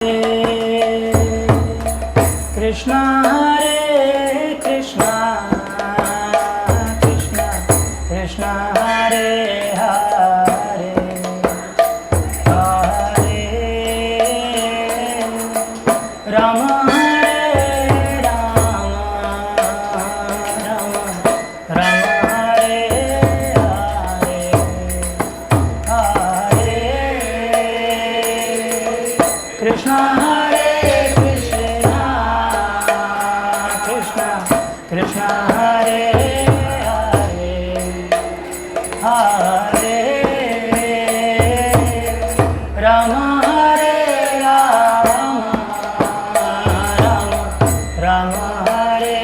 Krishna Hare Krishna Krishna Krishna Hare Hare Hare Rama Hare Rama Rama Rama Hare Hare Hare Krishna Hare Krishna Hare Hare Hare Rama Hare Rama Rama Rama Hare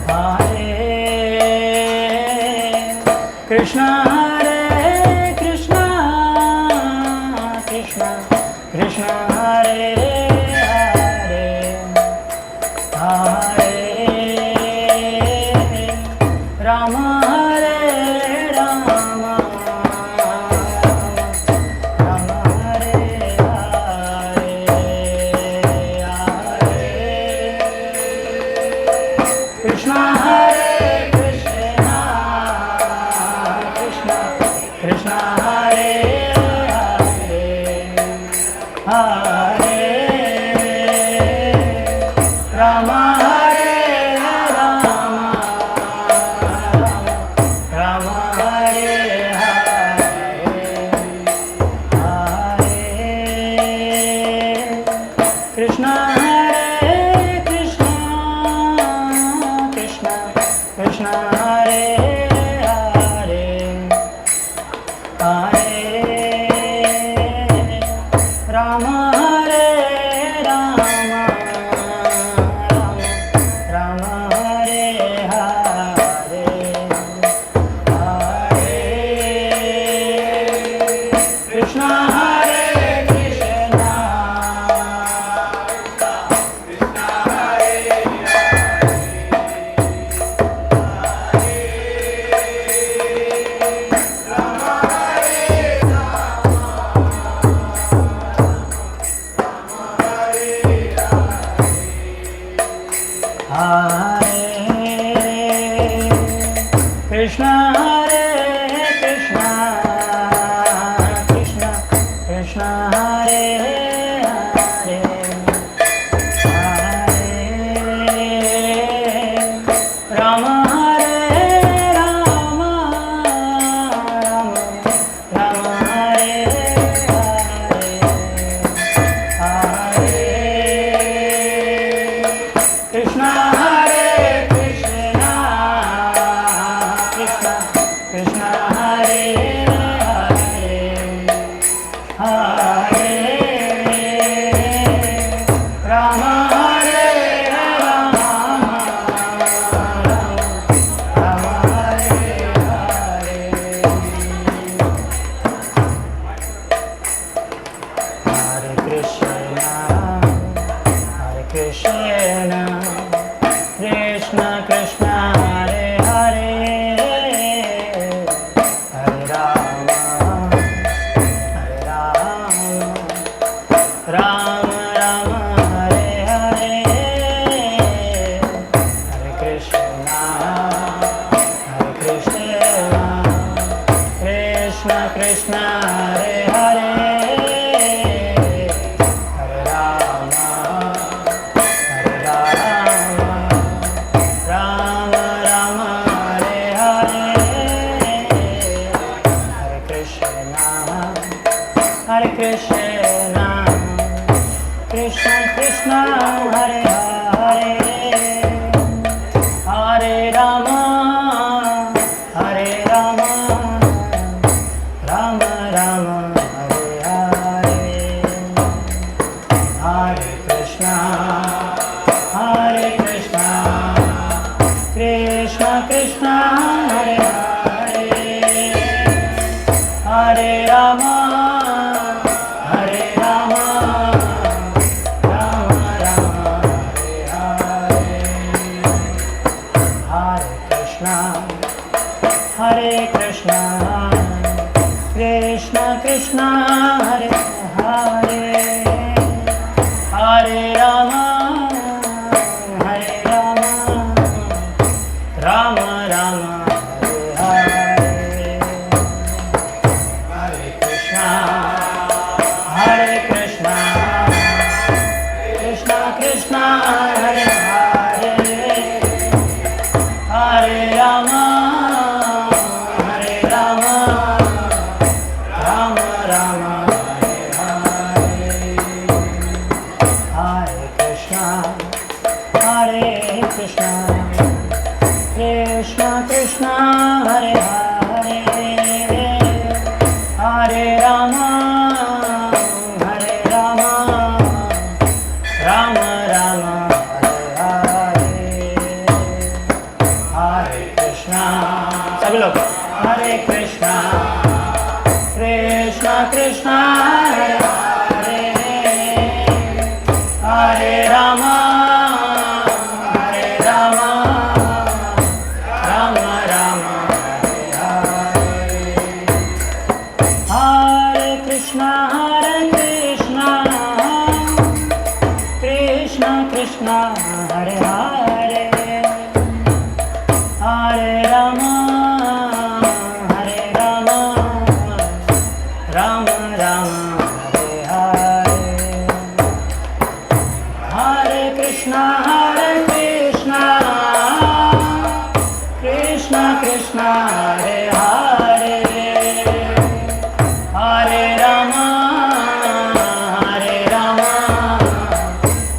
Hare Hare Krishna Hare Krishna Krishna Krishna Hare Hare Rama Hare Rama Rama Hare Hare Krishna Hare Krishna Krishna Krishna Hare Hare Rama Hare Rama Rama Hare Hare Krishna Hare Krishna Krishna Krishna Hare Hare Hare Rama Hare Rama Rama Hare Hare Hare Krishna Hare Krishna Krishna Hare Krishna Hare Krishna Krishna Krishna Hare Hare Hare Rama Hare Rama Rama Rama Hare Hare Krishna Hare Krishna Krishna Hare Hare Rama Hare Rama Rama Hare Hare Hare Krishna Krishna Krishna Hare Hare Hare Rama Rama Rama Hare Hare Hare Krishna Krishna Krishna Hare Hare Hare Rama Rama Rama Hare Hare Hare Krishna Krishna Krishna Hare Hare Hare Rama Rama Rama Hare Hare Hare Krishna Krishna Krishna Hare Hare Hare Rama Rama Rama Krishna, Krishna Krishna, Hare Hare, Hare Rama, Hare Rama, Rama Rama, Hare Hare, Hare Krishna, Krishna Krishna, Hare Hare, Hare Rama,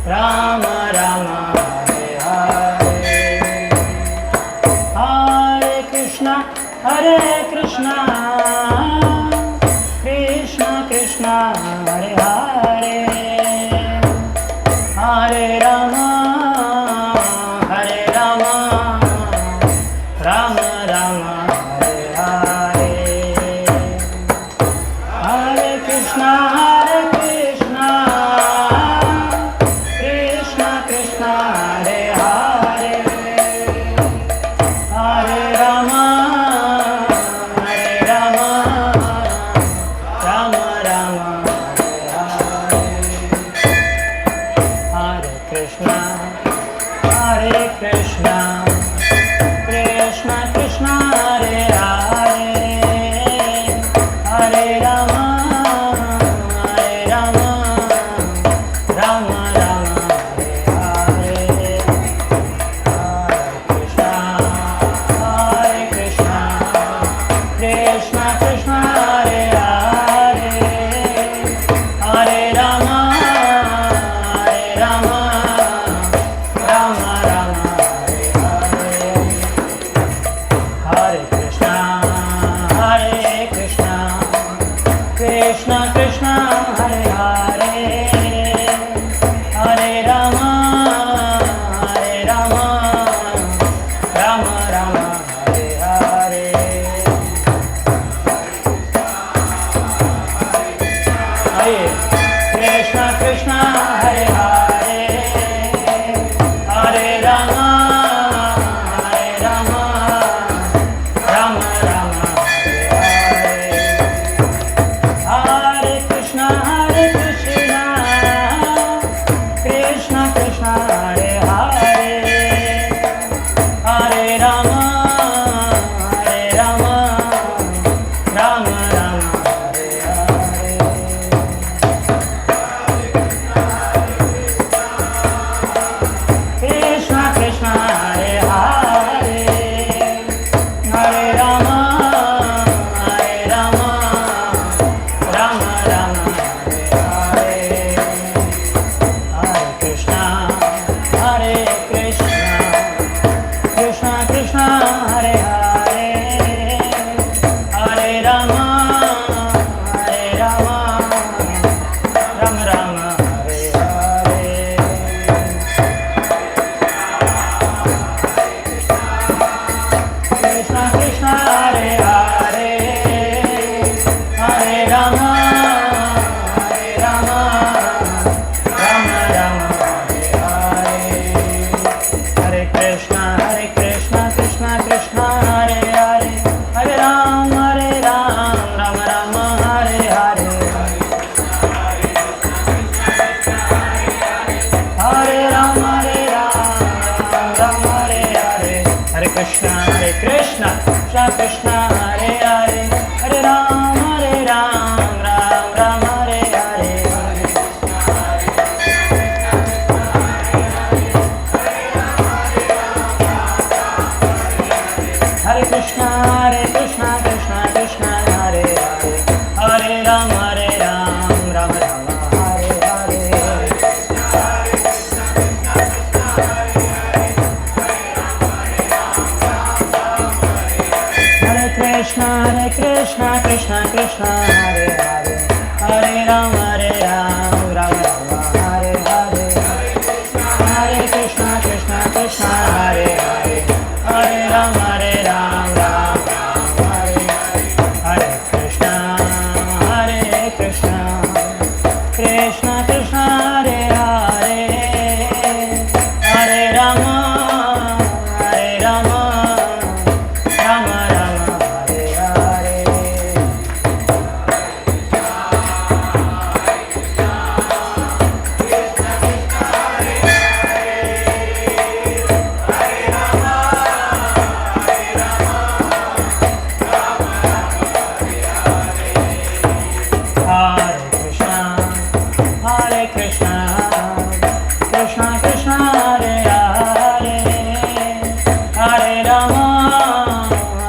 Rama Rama, Hare Hare, Hare Krishna, Krishna Krishna, Hare Hare, Hare Rama, Rama Rama, Hare Hare, Hare Krishna, Krishna Krishna, Hare Hare, Hare Rama, Rama Rama, Hare Hare, Hare Krishna, Krishna Krishna, Hare Hare, Hare Rama, Rama Rama, Hare Hare, Hare Krishna, Krishna Krishna, Hare Hare, Hare Rama, Rama Rama, Hare Hare, Hare Krishna, Krishna Krishna, Hare Hare, Hare Rama, Rama Rama, Hare Hare, Hare Krishna, Hare Hare, Hare Rama, Rama Rama, Hare Hare, Hare Krishna, Krishna Krishna, Hare Hare, Hare Rama, Rama Rama, Hare Hare, Krishna Krishna, Hare Hare, Hare Rama, Rama Rama, Hare Hare, Hare Krishna, Krishna Krishna, Hare Hare, Hare Rama, Rama Rama, Hare Hare, Krishna Krishna, Hare Hare, Hare Rama, Rama Rama, Hare Hare, Hare Krishna, Krishna Krishna, Hare Hare, Hare Rama, Rama Rama, Hare Hare, Hare Rama, Rama Hare Hare, Hare Krishna, Krishna Krishna, Hare Hare, Hare Rama, Rama Hare Hare, Hare Krishna, Krishna Krishna, Hare Hare, Hare Rama, Rama Rama, Hare Hare, Hare Krishna, Krishna Krishna, Hare Hare, Hare Rama, Rama Rama, Hare Hare, Hare Krishna, Hare Hare, Hare Rama, Rama Hare Hare, Krishna, Krishna Krishna, Hare Hare, Hare Rama, Rama Rama, Hare Hare, Hare Krishna, Krishna Krishna, Hare Hare, Hare Rama,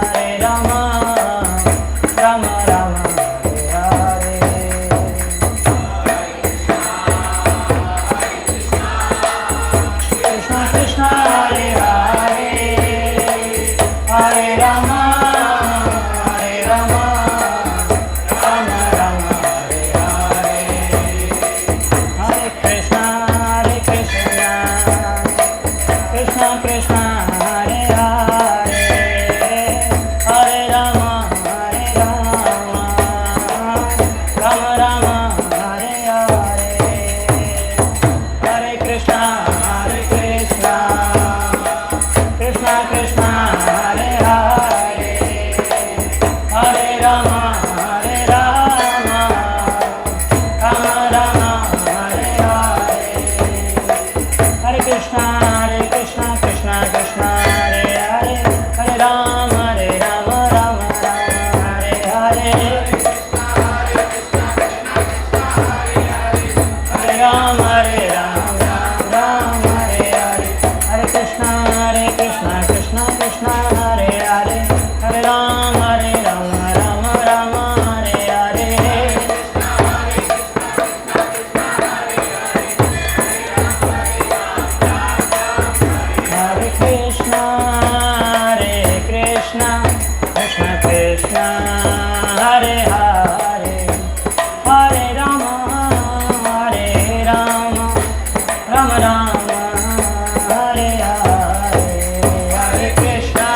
Hare Rama, Rama Rama, Hare Hare. Krishna Krishna, Hare Hare, Hare Rama, Hare Rama, Rama Rama, Hare Hare. Hare Krishna, Krishna Krishna, Hare Hare, Hare Rama, Hare Rama, Rama Rama, Hare Hare. Hare Krishna, Krishna Krishna, Hare Hare, Hare Rama, Hare Rama, Rama Rama, Hare Hare. Hare Krishna, Krishna Krishna, Hare Hare, Hare Rama, Rama Rama, Hare Hare. Hare Rama, Rama Rama, Hare Hare. Hare Krishna, Krishna Krishna, Hare Hare, Hare Rama, Rama Rama, Hare Hare. Hare Krishna, Krishna Krishna, Hare Hare, Hare Rama, Rama Rama, Hare Hare. Hare Krishna,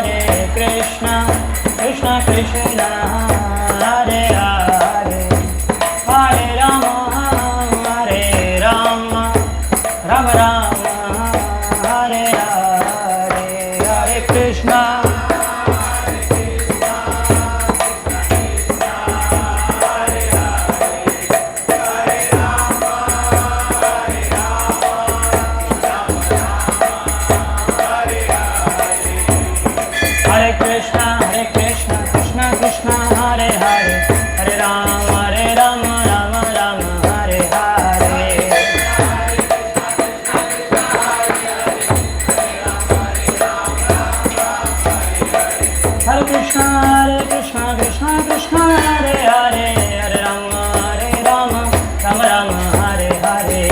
Hare Krishna, Krishna Krishna, Hare Hare, Hare Rama, Rama Rama, Hare Hare. Hare Krishna, Hare Krishna, Krishna Krishna, Hare Hare, Hare Rama, Rama Rama, Hare Hare. Hare Krishna, Krishna Krishna, Hare Hare, Hare Rama, Rama Rama, Hare Hare.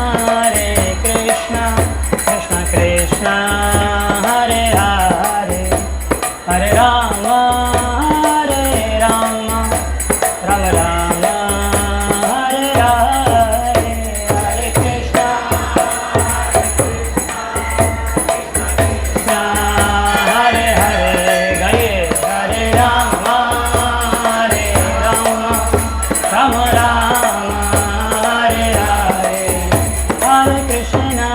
Hare Krishna, Krishna Krishna, Hare Hare, Hare Rama, Rama Rama, Hare Hare. Hare Krishna, Hare Hare, Gaye, Hare Rama, Rama Rama, Hare Hare. Hare Krishna,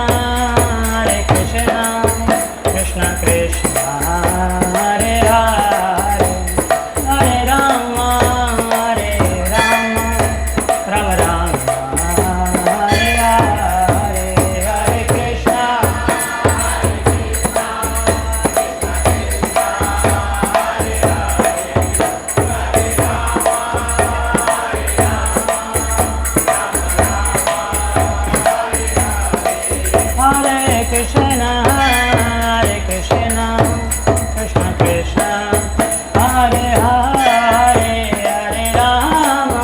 Krishna Krishna, Hare Hare, Hare Rama, Rama Rama, Hare Hare. Hare Krishna, Hare Krishna, Krishna Krishna, Hare Hare, Hare Rama,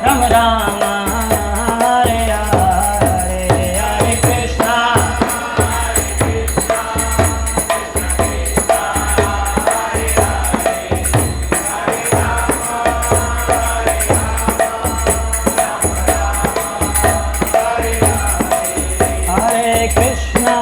Rama Rama, Hare Hare. Hare Krishna, Hare Krishna,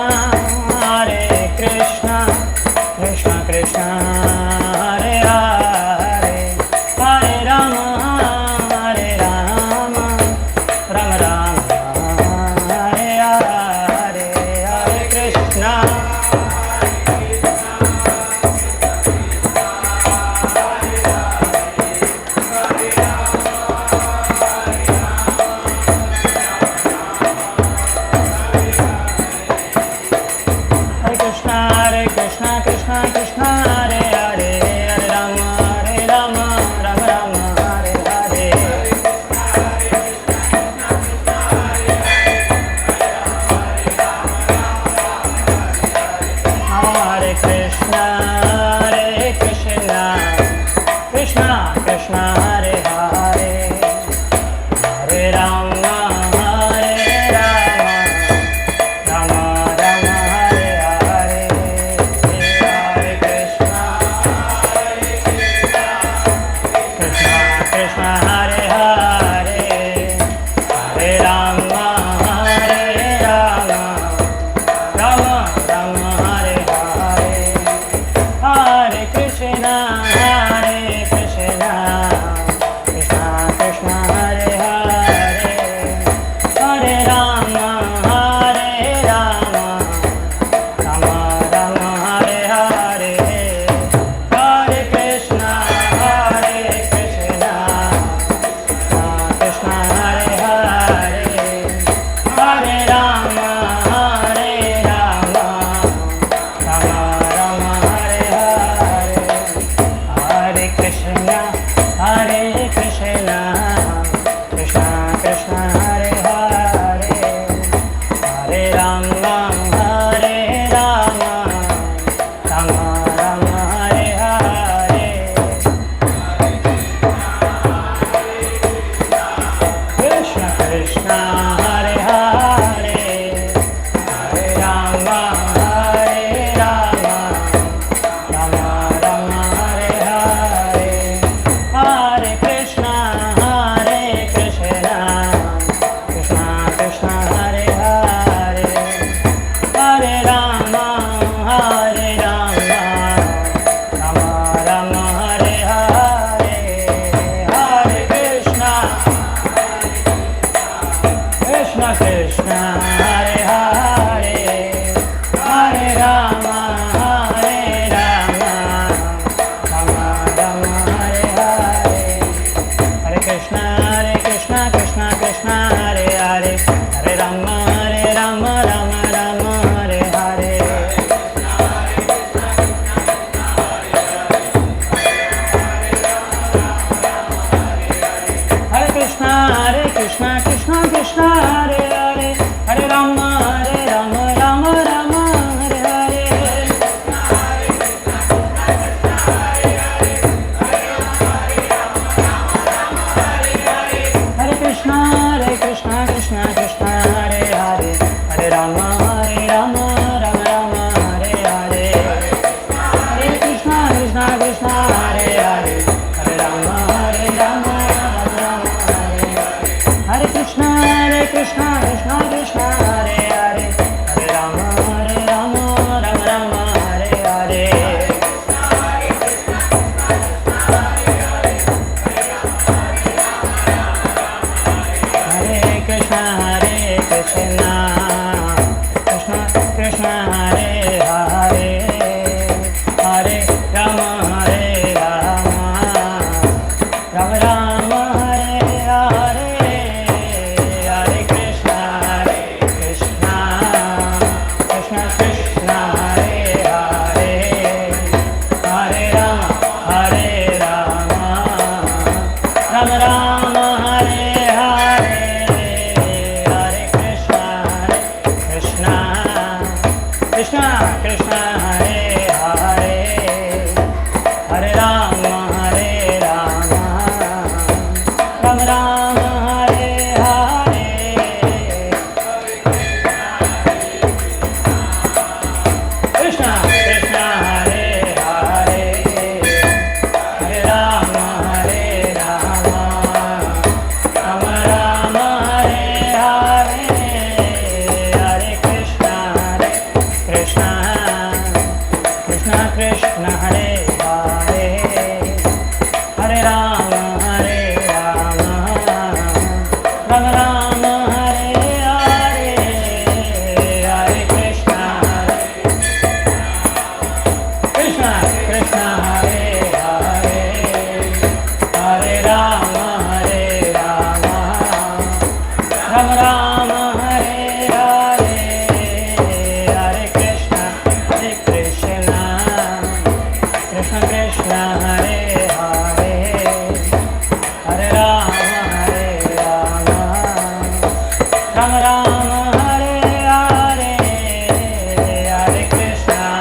Hare Hare, Hare Rama, Rama Rama, Hare Hare, Hare Krishna, Krishna Krishna, Hare Hare, Hare Rama, Rama Rama, Hare Hare. Hare Krishna, Krishna Krishna, Hare Hare, Hare Rama, Rama Rama, Hare Hare. Hare Krishna, Krishna Krishna, Hare Hare, Hare Rama, Rama Rama, Hare Hare. Hare Krishna, Krishna, Hare Hare, Hare Rama, Rama Rama, Hare Krishna, Krishna Krishna, Hare Hare, Hare Rama, Rama Rama, Hare Hare. Hare Krishna, Krishna Krishna, Hare Hare, Hare Rama, Rama Rama, Hare Hare. Hare Krishna, Krishna Krishna, Hare Hare, Hare Rama, Rama Rama, Hare Hare. Hare Krishna, Krishna Krishna, Hare Hare, Hare Rama, Rama Rama, Hare Hare. Krishna Krishna, Hare Hare, Hare Rama, Rama Rama, Hare Hare. Hare Krishna, Krishna Krishna, Hare Hare, Hare Rama, Rama Rama, Hare Hare. Hare Krishna, Krishna Krishna, Hare Hare, Hare Rama, Rama Rama, Hare Hare. Hare Krishna, Krishna Krishna, Hare Hare, Hare Rama, Rama Rama, Hare Hare. Hare Krishna,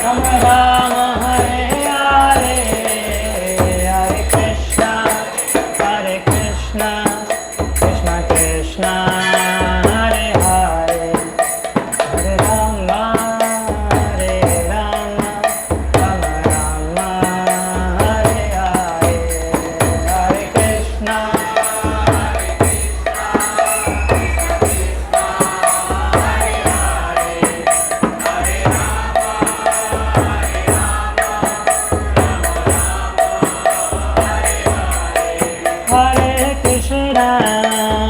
Rama Rama, Hare Hare. Hare Krishna, Krishna Krishna, Hare Hare, Hare Rama, Rama Rama, Hare Hare. Hare Krishna,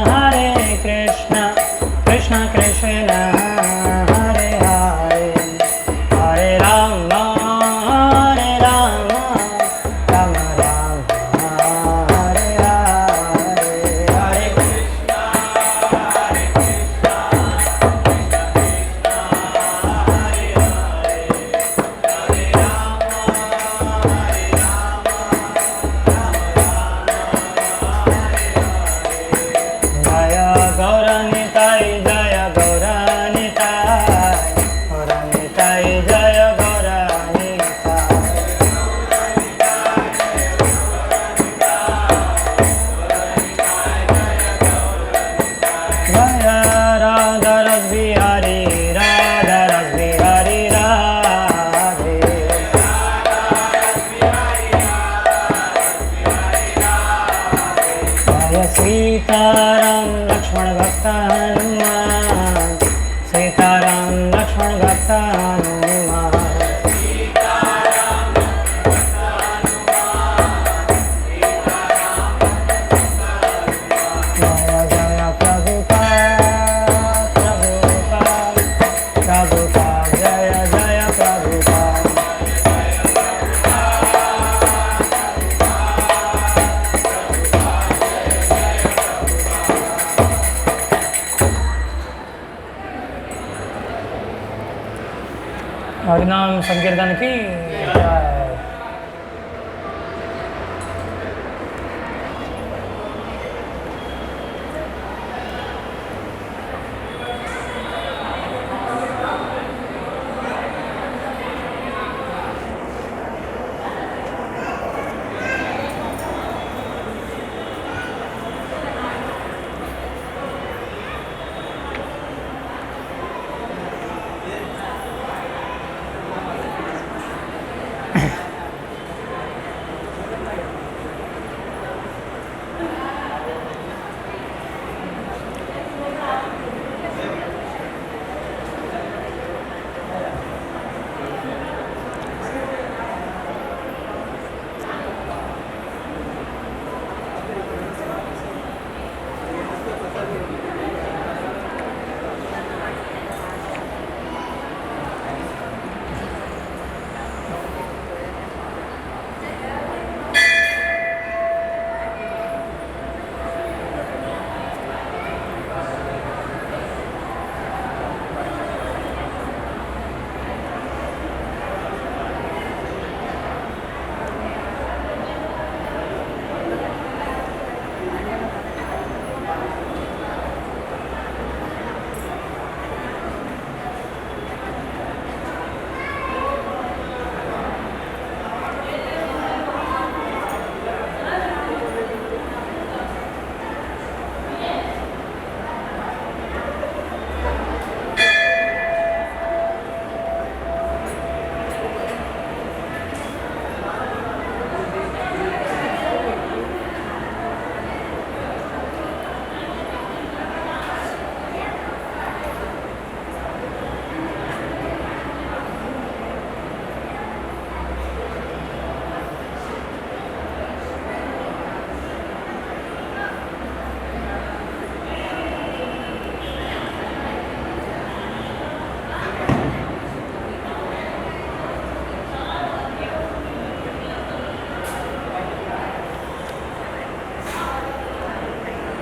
Hare Krishna, Krishna Krishna, Hare Hare, Hare Rama, Rama Rama, Hare Hare. Hare Jaya Gauranitai, Jaya Gauranitai, Gauranitai, Jaya Gauranitai. Jaya Radha Rasbihari, Radha Rasbihari, Radhe. Jaya Sitaram Lakshman Bhakta Hanuman, Sitaram Lakshman Bhakta Hanuman. संकीर्तन की जय।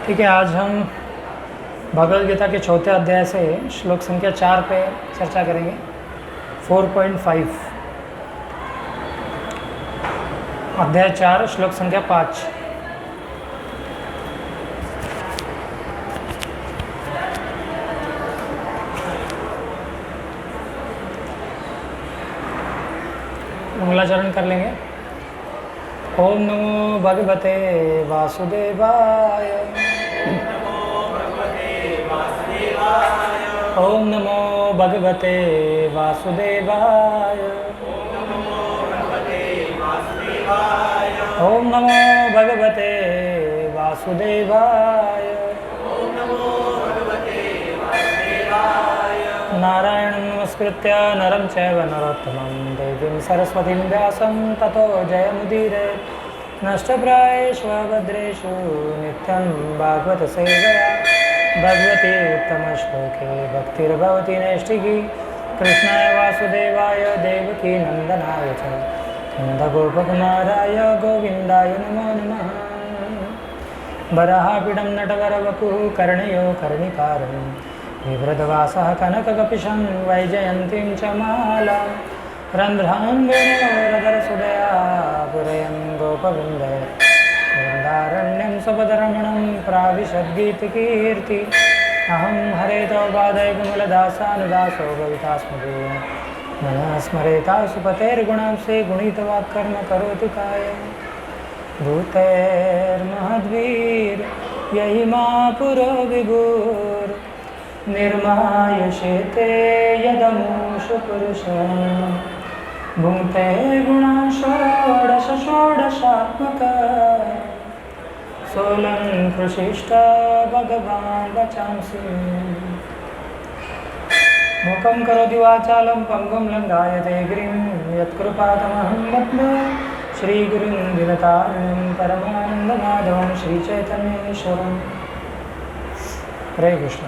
ठीक है, आज हम भगवद गीता के चौथे अध्याय से श्लोक संख्या 4 पे चर्चा करेंगे। 4.5 अध्याय 4 श्लोक संख्या 5। मंगलाचरण कर लेंगे। ओम नमो भगवते वासुदेवाय। ओम नमो भगवते वासुदेवाय। ओम नमो भगवते वासुदेवाय। नारायणं नमस्कृत्य नरं चैव नरोत्तमं देवीं सरस्वतीं व्यासं ततो जयमुदीरयेत्। नष्टप्रायेषु भद्रेषु नित्यं भागवत सेवया भगवती उत्तमश्लोके भक्तिर्भवति नैष्टिकी। कृष्णाय वासुदेवाय देवकी नन्दनाय च नन्दगोपकुमाराय गोविन्दाय नमो नमः। वराहपीडं नटवरवपुः कर्णयो कर्णिकारं बिभ्रतवासः कनककपिशं वैजयन्तीं च मालां। रन्ध्रान् वेणोरधरसुदया पुरयन् गोपवृन्दे वृन्दारण्यं स्वपदरमणं प्राविशद्गीतकीर्ति। अहं हरेतो पादैकमूलदासानुदासो भवितास्मदे मनः स्मरेता सुपतेर्गुणां से गुणितवाक्कर्म करोतु कायं। भूतैर्महद्वीर यही मा पुरो विभुर् निर्मायुषेते यदमुषु पुरुषः। भुङ्क्ते गुणाः षोडश षोडशात्मकः सोऽलङ्कृशिष्ट भगवान् वचांसि। मूकं करोति वाचालं पङ्गुं लङ्घायते गिरिं यत्कृपातमहं वन्दे श्रीगुरुं दिनतारिणं परमानन्दमाधवं श्रीचैतन्येश्वरम्। हरे कृष्ण।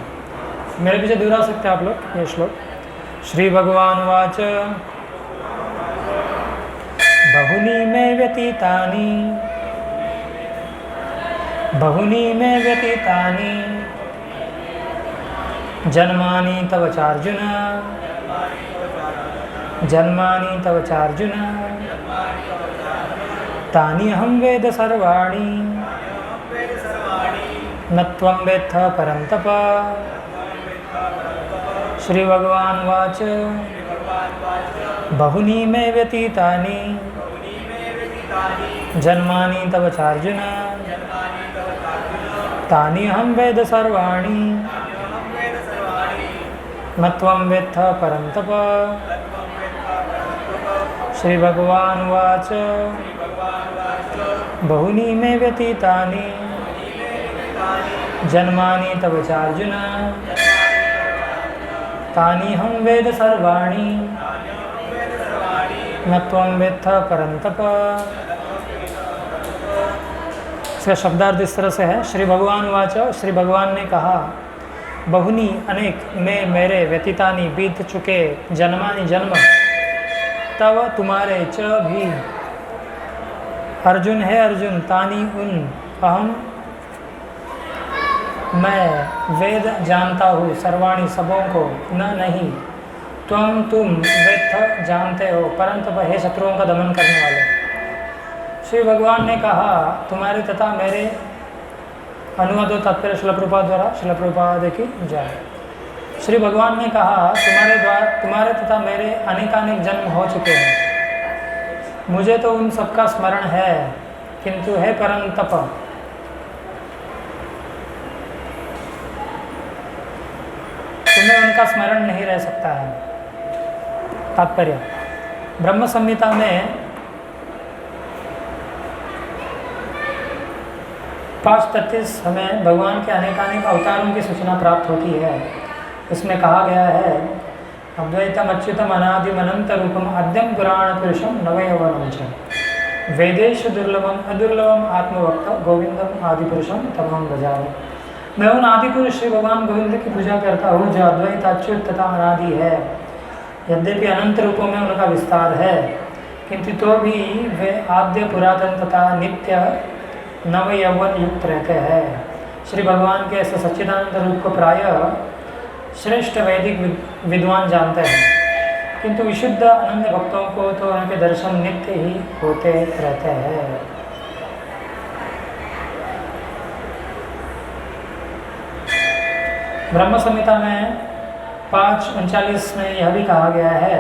मेरे पीछे दोहरा सकते हैं आप लोग ये श्लोक। श्री भगवान वाच बहुनी मे व्यतीतानि जन्मानि तव चार्जुन जन्मानि तव चार्जुन तानि अहं वेद सर्वाणि न त्वं वेत्थ परन्तप। श्री भगवान् वाच बहुनि मे व्यतीतानि जन्मानि तव चार्जुन तानि अहं वेद सर्वाणि न त्वं वेत्थ परन्तप। श्री भगवान् वाच बहुनि मे व्यतीतानि जन्मानि तव चार्जुन तानि अहं वेद सर्वाणि न त्वं वेत्थ परन्तप। इसका शब्दार्थ इस तरह से है। श्री भगवान वाच, श्री भगवान ने कहा, बहुनी अनेक में मेरे व्यतीतानि बीत चुके जन्मानि जन्म तव तुम्हारे च भी अर्जुन है अर्जुन तानि उन अहम मैं वेद जानता हूँ सर्वाणी सबों को न नहीं तुम वेत्थ जानते हो परंतु हे शत्रुओं का दमन करने वाले। श्री भगवान ने कहा तुम्हारे तथा मेरे अनुवाद और तात्पर्य शिला प्रभुपाद द्वारा, शिला प्रभुपाद की जय। श्री भगवान ने कहा तुम्हारे तथा मेरे अनेकानेक जन्म हो चुके हैं, मुझे तो उन सबका स्मरण है, किंतु हे परम तप तुम्हें उनका स्मरण नहीं रह सकता है। तात्पर्य ब्रह्म संहिता में 5:33 हमें भगवान के अनेकानेक अवतारों की सूचना प्राप्त होती है। इसमें कहा गया है अद्वैतम अच्युतम अनादिम अनंत रूपम अद्यम पुराण पुरुषम नवयवनम च वेदेशु दुर्लभम अदुर्लभम आत्मवक्त गोविंदम आदि पुरुषम तमं भजामि। मैं उन आदि पुरुष श्री भगवान गोविंद की पूजा करता हूँ जो अद्वैत अच्युत तथा अनादि है। यद्यपि अनंत रूपों में उनका विस्तार है, किंतु तो भी वे आद्य पुरातन तथा नित्य नव यौवन युक्त रहते हैं। श्री भगवान के ऐसे सच्चिदानंद रूप को प्रायः श्रेष्ठ वैदिक विद्वान जानते हैं, किंतु विशुद्ध आनंद भक्तों को तो उनके दर्शन नित्य ही होते रहते हैं। ब्रह्म संहिता में 5:39 में यह भी कहा गया है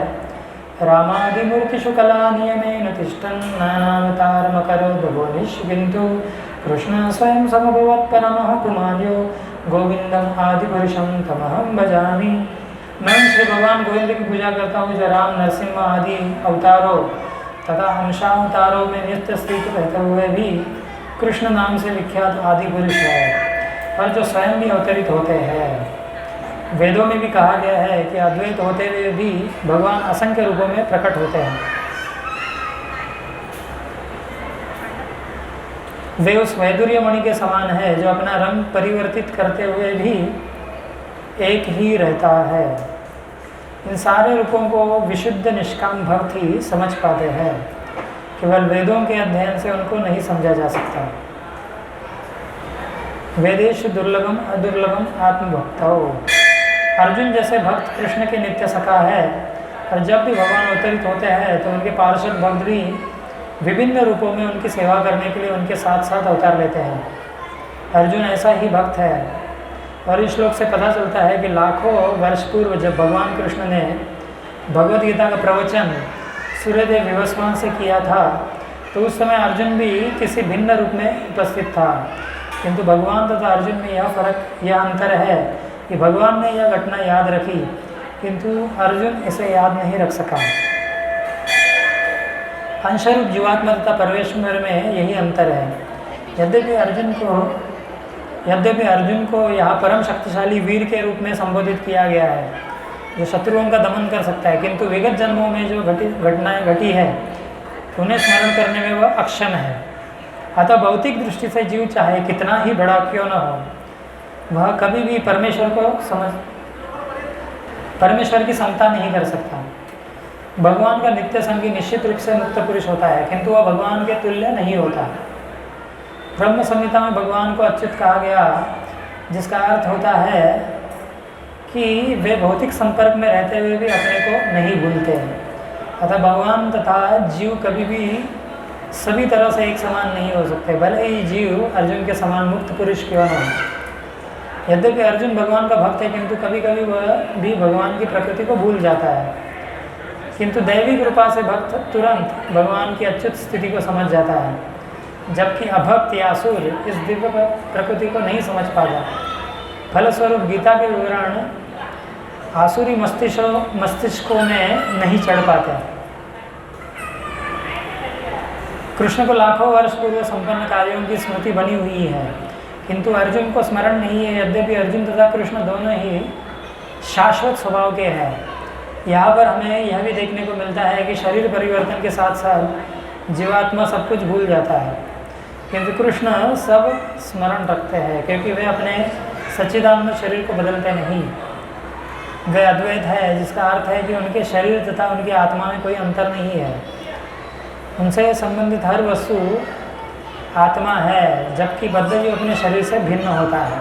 रामादिमूर्तिषु कला नियमेन तिष्ठन् नानावतारमकरोद् भुवनेषु किन्तु कृष्ण स्वयं समभवत् परमः पुमान्यो गोविंदम आदि पुरुषम तमहं भजामि। मैं श्री भगवान गोविंद की पूजा करता हूँ जो राम नरसिंह आदि अवतारों तथा अंशावतारों में नित्य स्थित रहते हुए भी कृष्ण नाम से विख्यात आदि पुरुष है और जो स्वयं भी अवतरित होते हैं। वेदों में भी कहा गया है कि अद्वैत होते हुए भी भगवान असंख्य रूपों में प्रकट होते हैं। वे उस वैदुर्य मणि के समान है जो अपना रंग परिवर्तित करते हुए भी एक ही रहता है। इन सारे रूपों को विशुद्ध निष्काम भक्त ही समझ पाते हैं, केवल वेदों के अध्ययन से उनको नहीं समझा जा सकता। वेदेशु दुर्लभम अदुर्लभम आत्मभक्तौ। अर्जुन जैसे भक्त कृष्ण के नित्य सखा है और जब भी भगवान अवतरित होते हैं तो उनके पार्षद भक्त भी विभिन्न रूपों में उनकी सेवा करने के लिए उनके साथ साथ अवतार लेते हैं। अर्जुन ऐसा ही भक्त है और इस श्लोक से पता चलता है कि लाखों वर्ष पूर्व जब भगवान कृष्ण ने भगवद गीता का प्रवचन सूर्यदेव विवस्वान से किया था तो उस समय अर्जुन भी किसी भिन्न रूप में उपस्थित था, किंतु भगवान तथा अर्जुन में यह अंतर है कि भगवान ने यह घटना याद रखी किंतु अर्जुन इसे याद नहीं रख सका। अंशरूप जीवात्मा तथा परमेश्वर में यही अंतर है। यद्यपि अर्जुन को यहाँ परम शक्तिशाली वीर के रूप में संबोधित किया गया है जो शत्रुओं का दमन कर सकता है, किंतु विगत जन्मों में जो घटनाएं घटी है उन्हें स्मरण करने में वह अक्षम है। अतः भौतिक दृष्टि से जीव चाहे कितना ही बड़ा क्यों न हो, वह कभी भी परमेश्वर की समता नहीं कर सकता। भगवान का नित्य संगी निश्चित रूप से मुक्त पुरुष होता है, किंतु वह भगवान के तुल्य नहीं होता। ब्रह्म संहिता में भगवान को अच्युत कहा गया, जिसका अर्थ होता है कि वे भौतिक संपर्क में रहते हुए भी अपने को नहीं भूलते हैं। अतः भगवान तथा जीव कभी भी सभी तरह से एक समान नहीं हो सकते, भले ही जीव अर्जुन के समान मुक्त पुरुष क्यों न हो। यद्यपि अर्जुन भगवान का भक्त है, किंतु कभी कभी वह भी भगवान की प्रकृति को भूल जाता है। किंतु दैवी कृपा से भक्त तुरंत भगवान की अच्युत स्थिति को समझ जाता है, जबकि अभक्त या असुर इस दिव्य प्रकृति को नहीं समझ पाता। फलस्वरूप गीता के विवरण आसुरी मस्तिष्कों में नहीं चढ़ पाते। कृष्ण को लाखों वर्ष पूर्व संपन्न कार्यों की स्मृति बनी हुई है, किंतु अर्जुन को स्मरण नहीं है। यद्यपि अर्जुन तथा कृष्ण दोनों ही शाश्वत स्वभाव के हैं। यहाँ पर हमें यह भी देखने को मिलता है कि शरीर परिवर्तन के साथ साथ जीवात्मा सब कुछ भूल जाता है, किंतु कृष्ण सब स्मरण रखते हैं, क्योंकि वे अपने सच्चिदानंद शरीर को बदलते नहीं। वे अद्वैत है, जिसका अर्थ है कि उनके शरीर तथा उनकी आत्मा में कोई अंतर नहीं है। उनसे संबंधित हर वस्तु आत्मा है, जबकि बद्धजीव अपने शरीर से भिन्न होता है।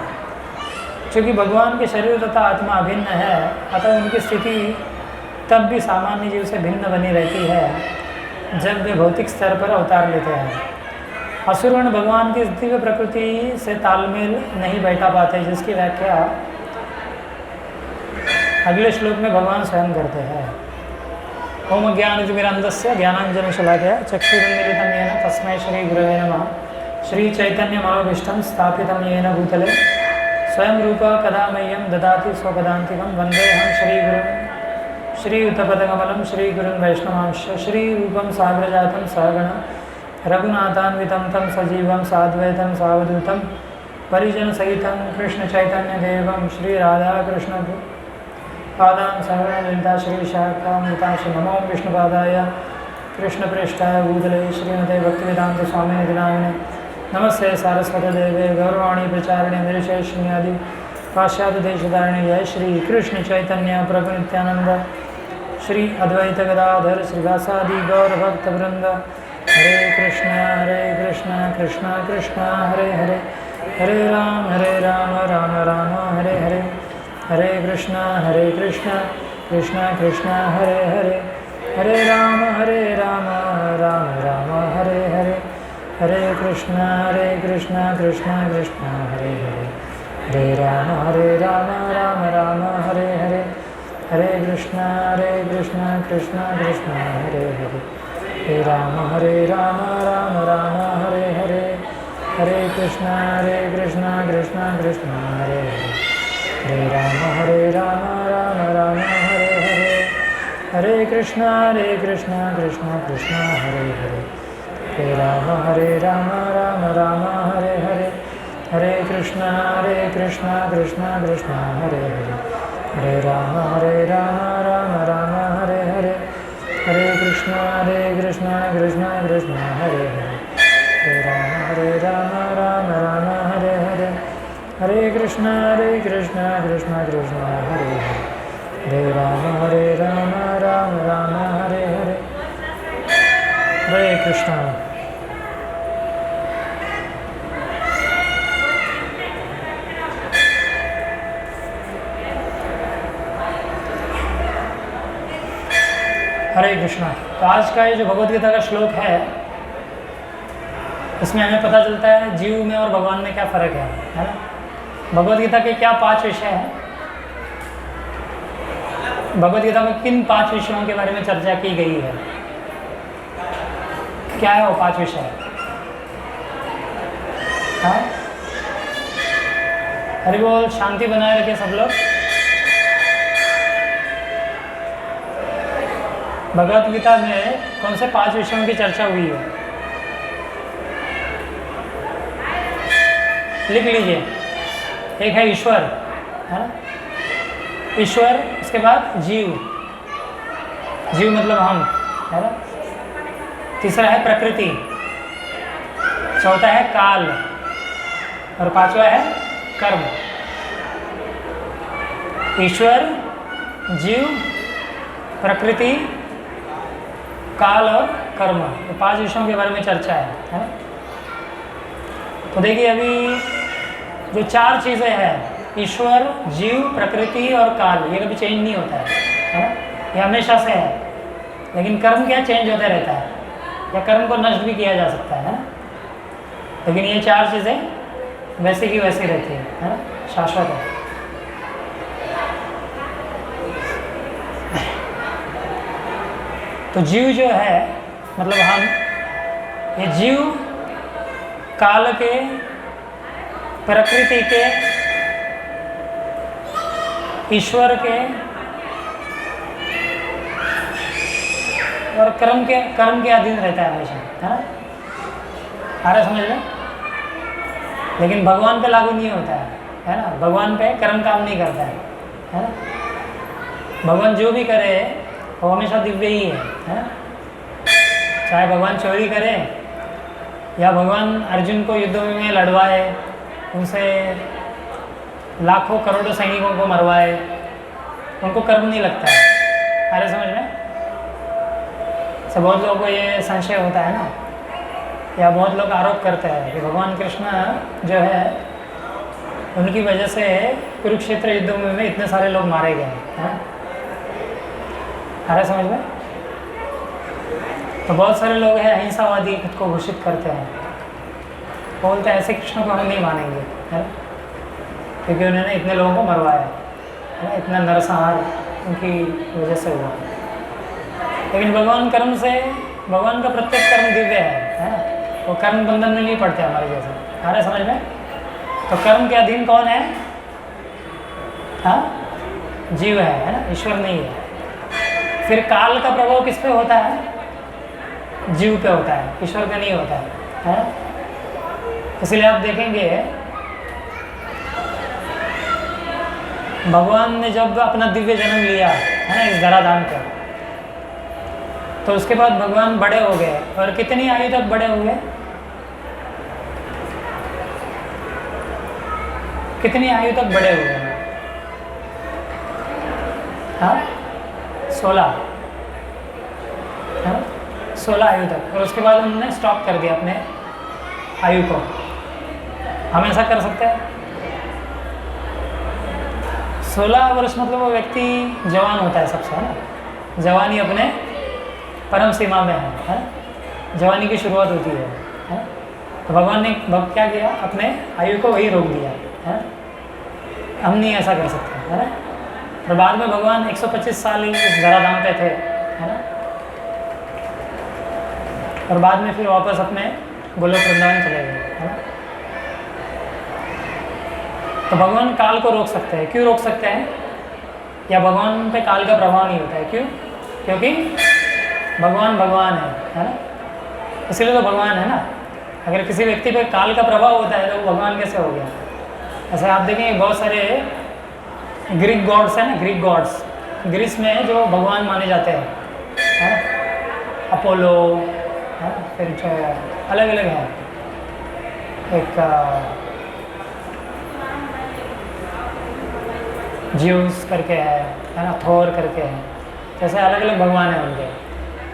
क्योंकि भगवान के शरीर तथा आत्मा अभिन्न है, अतः उनकी स्थिति तब भी सामान्य जीव से भिन्न बनी रहती है जब वे भौतिक स्तर पर अवतार लेते हैं। असुरगण भगवान की दिव्य प्रकृति से तालमेल नहीं बैठा पाते, जिसकी व्याख्या अगले श्लोक में भगवान स्वयं करते हैं। ओम ज्ञानतिमिरन्धस्य ज्ञानाञ्जनशलाकया चक्षुरुन्मीलितं येन तस्मै श्रीगुरवे नमः। श्रीचैतन्यमनोभीष्टं स्थापितं येन भूतले स्वयं रूप कदा मह्यं ददाति स्वपदान्तिकं। वन्देऽहं श्रीगुरुं श्रीयुतपदकमलं श्रीगुरुं वैष्णवांश। श्रीरूपं साग्रजातं सहगण रघुनाथान्वितं तं सजीवं साद्वैतं सावधूतं परिजनसहितं कृष्णचैतन्यदेवं श्रीराधाकृष्ण पादां सहगण ललिता श्रीशाखामृतांश। नमो विष्णुपादाय कृष्णप्रेष्ठाय भूतले श्रीमते भक्तिवेदांत स्वामिने नामिने। नमस्ते सारस्वती देवे गौरवाणी प्रचारिणे निर्विशेषण्यादि पाश्चात्य देशधारिणे। जय श्री कृष्ण चैतन्य प्रभु नित्यानंद श्री अद्वैत गदाधर श्रीवासादि गौर भक्त वृंद। हरे कृष्ण कृष्ण कृष्ण हरे हरे, हरे राम राम राम हरे हरे, हरे कृष्ण कृष्ण कृष्ण हरे हरे, हरे राम राम राम हरे हरे, हरे कृष्ण कृष्ण कृष्ण हरे हरे, हरे राम राम राम हरे हरे, हरे कृष्ण कृष्ण कृष्ण हरे हरे, हरे राम राम राम हरे हरे, हरे कृष्ण कृष्ण कृष्ण हरे हरे, हरे राम राम राम हरे हरे, हरे कृष्ण कृष्ण कृष्ण हरे हरे, हरे राम राम राम हरे हरे, हरे कृष्ण कृष्ण कृष्ण हरे हरे, हरे राम राम राम हरे हरे, हरे कृष्ण कृष्ण कृष्ण हरे हरे, हरे राम राम हरे हरे, हरे कृष्ण कृष्ण कृष्ण हरे हरे, हरे राम राम हरे हरे। हरे कृष्ण। हरे कृष्णा। तो आज का ये जो भगवद गीता का श्लोक है, इसमें हमें पता चलता है जीव में और भगवान में क्या फ़र्क है ना। भगवद गीता के क्या 5 विषय हैं? भगवद गीता में किन 5 विषयों के बारे में चर्चा की गई है? क्या है वो 5 विषय? हाँ, हरि बोल, शांति बनाए रखे सब लोग। भगवद गीता में कौन से 5 विषयों की चर्चा हुई है? लिख लीजिए। एक है ईश्वर, है ना, ईश्वर। इसके बाद जीव, जीव मतलब हम, है ना। तीसरा है प्रकृति, चौथा है काल, और 5वां है कर्म। ईश्वर, जीव, प्रकृति, काल और कर्म, ये 5 विषयों के बारे में चर्चा है ना। तो देखिए, अभी जो 4 चीज़ें हैं, ईश्वर, जीव, प्रकृति और काल, ये कभी चेंज नहीं होता है ना, ये हमेशा से है। लेकिन कर्म क्या चेंज होता रहता है, या कर्म को नष्ट भी किया जा सकता है ना। लेकिन ये चार चीज़ें वैसी की वैसी रहती है ना, शाश्वत है। तो जीव जो है, मतलब हम, ये जीव काल के, प्रकृति के, ईश्वर के और कर्म के अधीन रहता है हमेशा, है ना। आ रहा समझ में? लेकिन भगवान पे लागू नहीं होता है ना। भगवान पे कर्म काम नहीं करता है ना। भगवान जो भी करे वो हमेशा दिव्य ही है ना। चाहे भगवान चोरी करे या भगवान अर्जुन को युद्ध में लड़वाए, उनसे लाखों करोड़ों सैनिकों को मरवाए, उनको कर्म नहीं लगता है। आ रहा समझ में? सब बहुत लोगों को ये संशय होता है ना, या बहुत लोग आरोप करते हैं कि भगवान कृष्ण जो है उनकी वजह से कुरुक्षेत्र युद्ध में इतने सारे लोग मारे गए हैं। आ रहा समझ में? तो बहुत सारे लोग हैं अहिंसावादी, खुद को घोषित करते हैं, बोलते हैं ऐसे कृष्ण को हम नहीं मानेंगे, है, क्योंकि उन्होंने इतने लोगों को मरवाया है, इतना नरसंहार उनकी वजह से हुआ। लेकिन भगवान कर्म से, भगवान का प्रत्येक कर्म दिव्य है ना। वो कर्म बंधन में नहीं पड़ते हमारे जैसे। आ रहा समझ में? तो कर्म के अधीन कौन है? हाँ, जीव है ना, ईश्वर नहीं है। फिर काल का प्रभाव किस पे होता है? जीव पे होता है, ईश्वर पे नहीं होता है ना। इसलिए आप देखेंगे भगवान ने जब अपना दिव्य जन्म लिया है ना इस धराधाम पे, तो उसके बाद भगवान बड़े हो गए। और कितनी आयु तक बड़े हुए? कितनी आयु तक बड़े हुए? हाँ, 16, हाँ 16 आयु तक। और उसके बाद उन्होंने स्टॉप कर दिया अपने आयु को। हम ऐसा कर सकते हैं? 16 वर्ष मतलब वो व्यक्ति जवान होता है सबसे, है ना। जवानी अपने परम सीमा में है ना। जवानी की शुरुआत होती है। तो भगवान ने क्या किया? अपने आयु को वही रोक दिया है। हम नहीं ऐसा कर सकते, है ना। और बाद में भगवान 125 साल इस धराधाम पे थे, है ना। और बाद में फिर वापस अपने गोलोक वृंदावन चले गए, है ना। तो भगवान काल को रोक सकते हैं। क्यों रोक सकते हैं? या भगवान पे काल का प्रभाव नहीं होता है? क्यों? क्योंकि भगवान भगवान है ना। इसलिए तो भगवान है ना। अगर किसी व्यक्ति पे काल का प्रभाव होता है तो वो भगवान कैसे हो गया? ऐसे आप देखेंगे बहुत सारे ग्रीक गॉड्स हैं ना, ग्रीक गॉड्स ग्रीस में जो भगवान माने जाते हैं, है ना। अपोलो है, फिर जो अलग अलग हैं, एक ज्यूस करके है ना, थोर करके है, जैसे अलग अलग भगवान हैं उनके।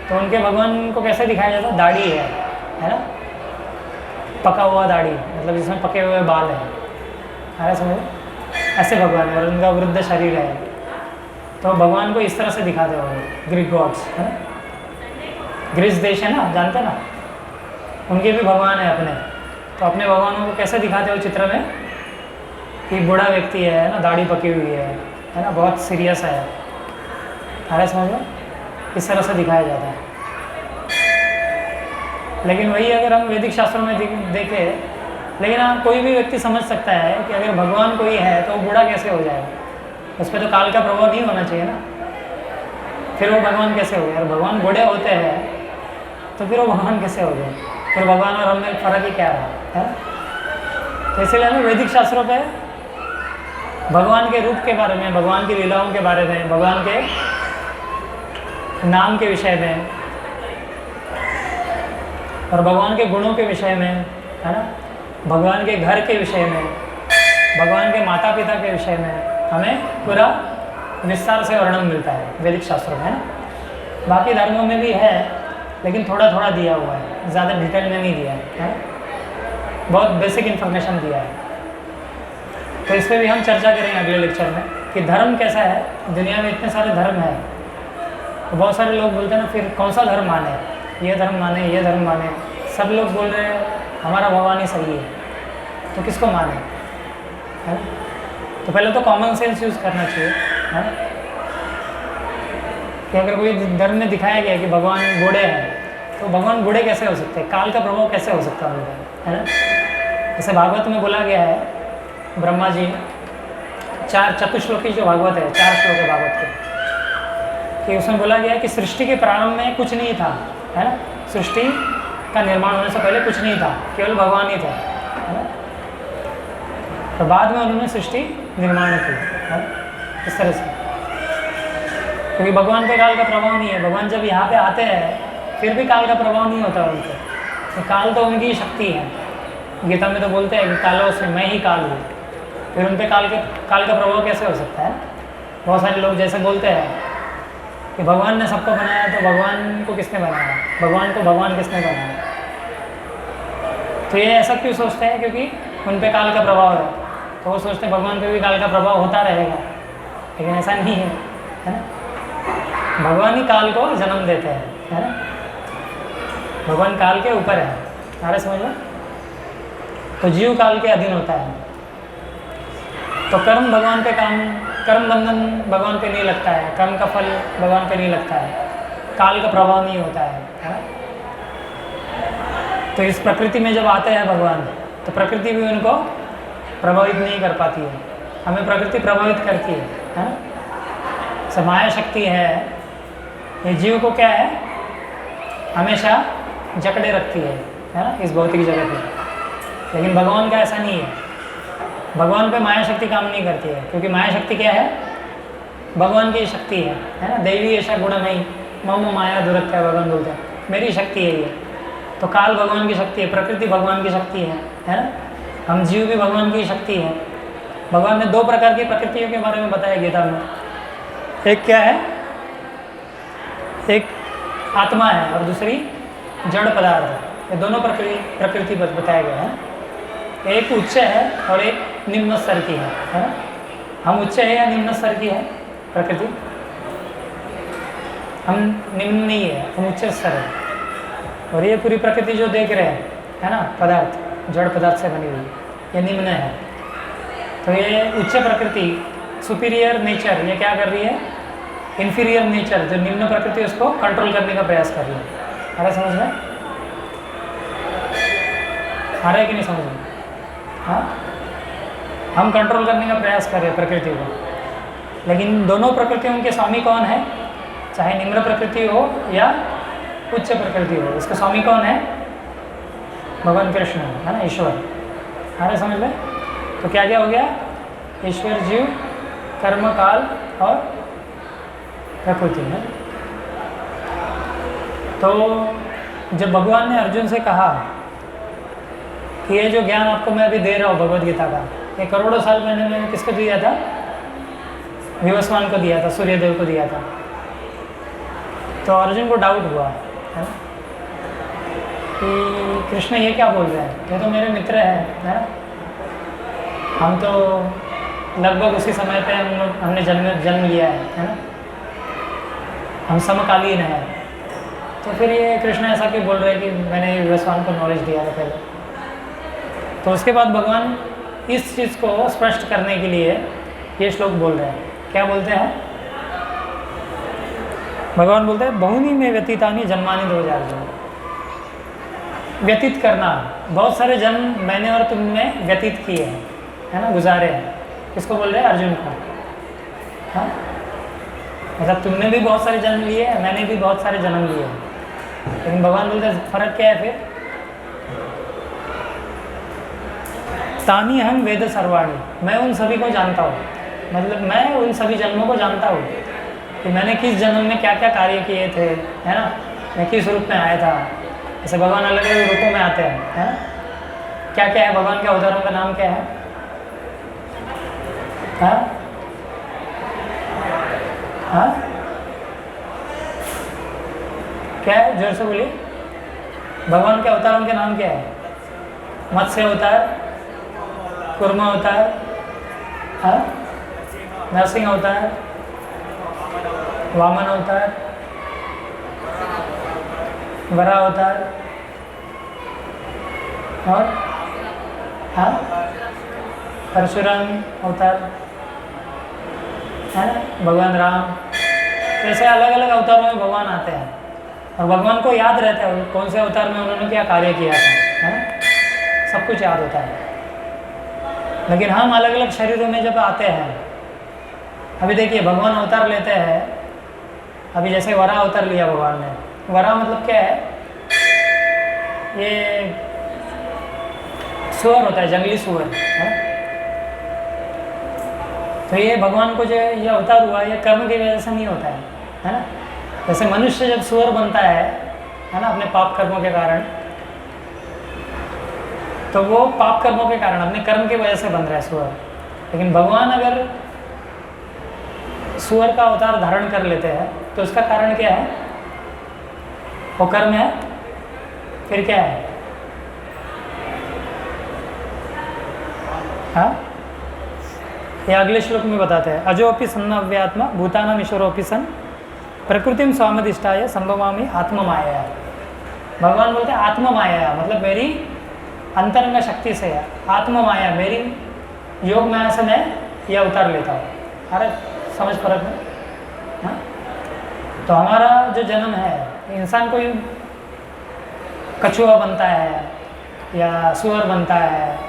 तो उनके भगवान को कैसे दिखाया जाता है? दाढ़ी है ना, पका हुआ दाढ़ी, मतलब जिसमें पके हुए बाल हैं, है समझ? ऐसे भगवान है। और उनका वृद्ध शरीर है। तो भगवान को इस तरह से दिखाते हो ग्रीक गॉड्स, है ना। ग्रीस देश है ना, जानते ना, उनके भी भगवान है अपने। तो अपने भगवानों को कैसे दिखाते हो चित्र में? कि बूढ़ा व्यक्ति है ना, दाढ़ी पकी हुई है ना, बहुत सीरियस है, समझ लो, इस तरह से दिखाया जाता है। लेकिन वही अगर हम वैदिक शास्त्रों में देखें, लेकिन हाँ कोई भी व्यक्ति समझ सकता है कि अगर भगवान कोई है तो वो बूढ़ा कैसे हो जाएगा? उस पर तो काल का प्रभाव नहीं होना चाहिए ना। फिर वो भगवान कैसे हो गए? अगर भगवान बूढ़े होते हैं तो फिर वो भगवान कैसे हो गए? फिर भगवान और हम में फ़र्क ही क्या रहा है? तो इसलिए हमें वैदिक शास्त्रों पे भगवान के रूप के बारे में, भगवान की लीलाओं के बारे में, भगवान के नाम के विषय में और भगवान के गुणों के विषय में, है ना, भगवान के घर के विषय में, भगवान के माता पिता के विषय में हमें पूरा विस्तार से वर्णन मिलता है वैदिक शास्त्रों में, है ना। बाकी धर्मों में भी है, लेकिन थोड़ा थोड़ा दिया हुआ है, ज़्यादा डिटेल में नहीं दिया है, बहुत बेसिक इन्फॉर्मेशन दिया है। तो इस पर भी हम चर्चा करेंगे अगले लेक्चर में कि धर्म कैसा है। दुनिया में इतने सारे धर्म हैं, तो बहुत सारे लोग बोलते हैं ना, फिर कौन सा धर्म माने, ये धर्म माने, ये धर्म माने, सब लोग बोल रहे हैं हमारा भगवान ही सही है, तो किसको माने, है ना? तो पहले तो कॉमन सेंस यूज़ करना चाहिए, है ना? कि अगर कोई धर्म में दिखाया गया कि भगवान बूढ़े हैं, तो भगवान बूढ़े कैसे हो सकते हैं, काल का प्रभाव कैसे हो सकता है उनका, है ना? जैसे भागवत में बोला गया है, ब्रह्मा जी 4 चतुश्लोकी जो भागवत है, 4 श्लोक है भागवत के, कि उसमें बोला गया है कि सृष्टि के प्रारंभ में कुछ नहीं था, है ना? सृष्टि का निर्माण होने से पहले कुछ नहीं था, केवल भगवान ही था, है ना? तो बाद में उन्होंने सृष्टि निर्माण की, है ना? इस तरह से, क्योंकि भगवान पे काल का प्रभाव नहीं है। भगवान जब यहाँ पे आते हैं फिर भी काल का प्रभाव नहीं होता उन पर, तो काल तो उनकी शक्ति है। गीता में तो बोलते हैं कि कालो से मैं ही काल हूँ, फिर उन पर काल का प्रभाव कैसे हो सकता है? बहुत सारे लोग जैसे बोलते हैं कि भगवान ने सबको बनाया, तो भगवान को किसने बनाया, भगवान को भगवान किसने बनाया? तो ये ऐसा क्यों सोचते हैं? क्योंकि उन पर काल का प्रभाव है, तो वो सोचते हैं भगवान पे भी काल का प्रभाव होता रहेगा, लेकिन ऐसा नहीं है, है ना? भगवान ही काल को जन्म देते हैं, है ना? भगवान काल के ऊपर है, अरे समझ लो। तो जीव काल के अधीन होता है, तो कर्म भगवान पे कर्म बंधन भगवान पे नहीं लगता है, कर्म का फल भगवान पे नहीं लगता है, काल का प्रभाव नहीं होता है ना? तो इस प्रकृति में जब आते हैं भगवान, तो प्रकृति भी उनको प्रभावित नहीं कर पाती है, हमें प्रकृति प्रभावित करती है ना? माया शक्ति है, ये जीव को क्या है, हमेशा जकड़े रखती है ना, इस भौतिक जगत में। लेकिन भगवान का ऐसा नहीं है, भगवान पे माया शक्ति काम नहीं करती है, क्योंकि माया शक्ति क्या है, भगवान की शक्ति है ना? देवी ऐसा गुण नहीं, मम माया दुरत्या, भगवान बोलते हैं मेरी शक्ति है ये। तो काल भगवान की शक्ति है, प्रकृति भगवान की शक्ति है ना? हम जीव भी भगवान की शक्ति है। भगवान ने 2 प्रकार की प्रकृतियों के बारे में बताया गीता में। एक क्या है, एक आत्मा है और दूसरी जड़ पदार्थ है। ये दोनों प्रकृति बताया गया है। एक उच्च है और एक निम्न स्तर की है ना? हम उच्च है या निम्न स्तर की है प्रकृति? हम निम्न नहीं है, हम उच्च स्तर है। और ये पूरी प्रकृति जो देख रहे हैं, है ना, पदार्थ, जड़ पदार्थ से बनी हुई, ये निम्न है। तो ये उच्च प्रकृति, सुपीरियर नेचर, ये क्या कर रही है, इन्फीरियर नेचर जो निम्न प्रकृति, उसको कंट्रोल करने का प्रयास कर रही है। आ रहा समझ में? आ रहा है कि नहीं समझ में? हाँ, हम कंट्रोल करने का प्रयास कर रहे हैं प्रकृति को, लेकिन दोनों प्रकृतियों के स्वामी कौन है? चाहे निम्न प्रकृति हो या उच्च प्रकृति हो, इसका स्वामी कौन है? भगवान कृष्ण है ना, ईश्वर। आ रहा समझ में? तो क्या क्या हो गया, ईश्वर, जीव, कर्म, काल और प्रकृति है। तो जब भगवान ने अर्जुन से कहा कि ये जो ज्ञान आपको मैं अभी दे रहा हूँ भगवद गीता का, ये करोड़ों साल पहले मैंने किसको दिया था? विवस्वान को दिया था, सूर्यदेव को दिया था। तो अर्जुन को डाउट हुआ है कि कृष्ण ये क्या बोल रहे हैं, ये तो मेरे मित्र हैं, है ना? हम तो लगभग उसी समय पे हमने जन्म लिया है ना? हम समकालीन हैं। तो फिर ये कृष्ण ऐसा क्यों बोल रहे हैं कि मैंने विवस्वान को नॉलेज दिया था पहले? तो उसके बाद भगवान इस चीज़ को स्पष्ट करने के लिए ये श्लोक बोल रहे हैं। क्या बोलते हैं भगवान? बोलते हैं बहुनी में व्यतीतानी जन्मानि 2000 व्यतीत करना, बहुत सारे जन्म मैंने और तुमने व्यतीत किए हैं, है ना, गुजारे हैं। किसको बोल रहे हैं? अर्जुन को। हाँ, मतलब तुमने भी बहुत सारे जन्म लिए हैं, मैंने भी बहुत सारे जन्म लिए हैं, लेकिन भगवान बोलते हैं फर्क क्या है फिर? तानी हम वेद सर्वाणी, मैं उन सभी को जानता हूँ, मतलब मैं उन सभी जन्मों को जानता हूँ कि मैंने किस जन्म में क्या क्या कार्य किए थे, है ना, मैं किस रूप में आया था। जैसे भगवान अलग अलग रूपों में आते हैं, है ना? क्या क्या है भगवान के अवतारों का नाम क्या है? हाँ हाँ, क्या है? जोर से बोलिए। भगवान के अवतारों के नाम क्या है? मत्स्य अवतार, कुर्म अवतार, हाँ, नरसिंह अवतार, वामन अवतार, वरा अवतार और हाँ परशुराम अवतार है ना, भगवान राम। तो ऐसे अलग अलग अवतारों में भगवान आते हैं और भगवान को याद रहता है कौन से अवतार में उन्होंने क्या कार्य किया था, है ना, सब कुछ याद होता है। लेकिन हम अलग अलग शरीरों में जब आते हैं, अभी देखिए भगवान अवतार लेते हैं, अभी जैसे वरा अवतार लिया भगवान ने। वरा मतलब क्या है, ये सुअर होता है, जंगली सुअर है। तो ये भगवान को जो ये अवतार हुआ, ये कर्म की वजह से नहीं होता है ना। जैसे मनुष्य जब सुअर बनता है ना, अपने पाप कर्मों के कारण, तो वो पाप कर्मों के कारण अपने कर्म की वजह से बन रहा है सुअर। लेकिन भगवान अगर सुअर का अवतार धारण कर लेते हैं तो उसका कारण क्या है, वो कर्म है, फिर क्या है, हाँ, ये अगले श्लोक में बताते हैं। अजोपि सन्नव्यात्मा भूतानाम ईश्वरोपि सन प्रकृतिम स्वामदिष्टाय संभवामि आत्ममाया। भगवान बोलते हैं आत्ममाया मतलब मेरी अंतरंग शक्ति से है, आत्ममाया मेरी योग माया से मैं ये अवतार लेता हूँ। अरे समझ फर्क में, हाँ? तो हमारा जो जन्म है, इंसान कोई कछुआ बनता है या सुअर बनता है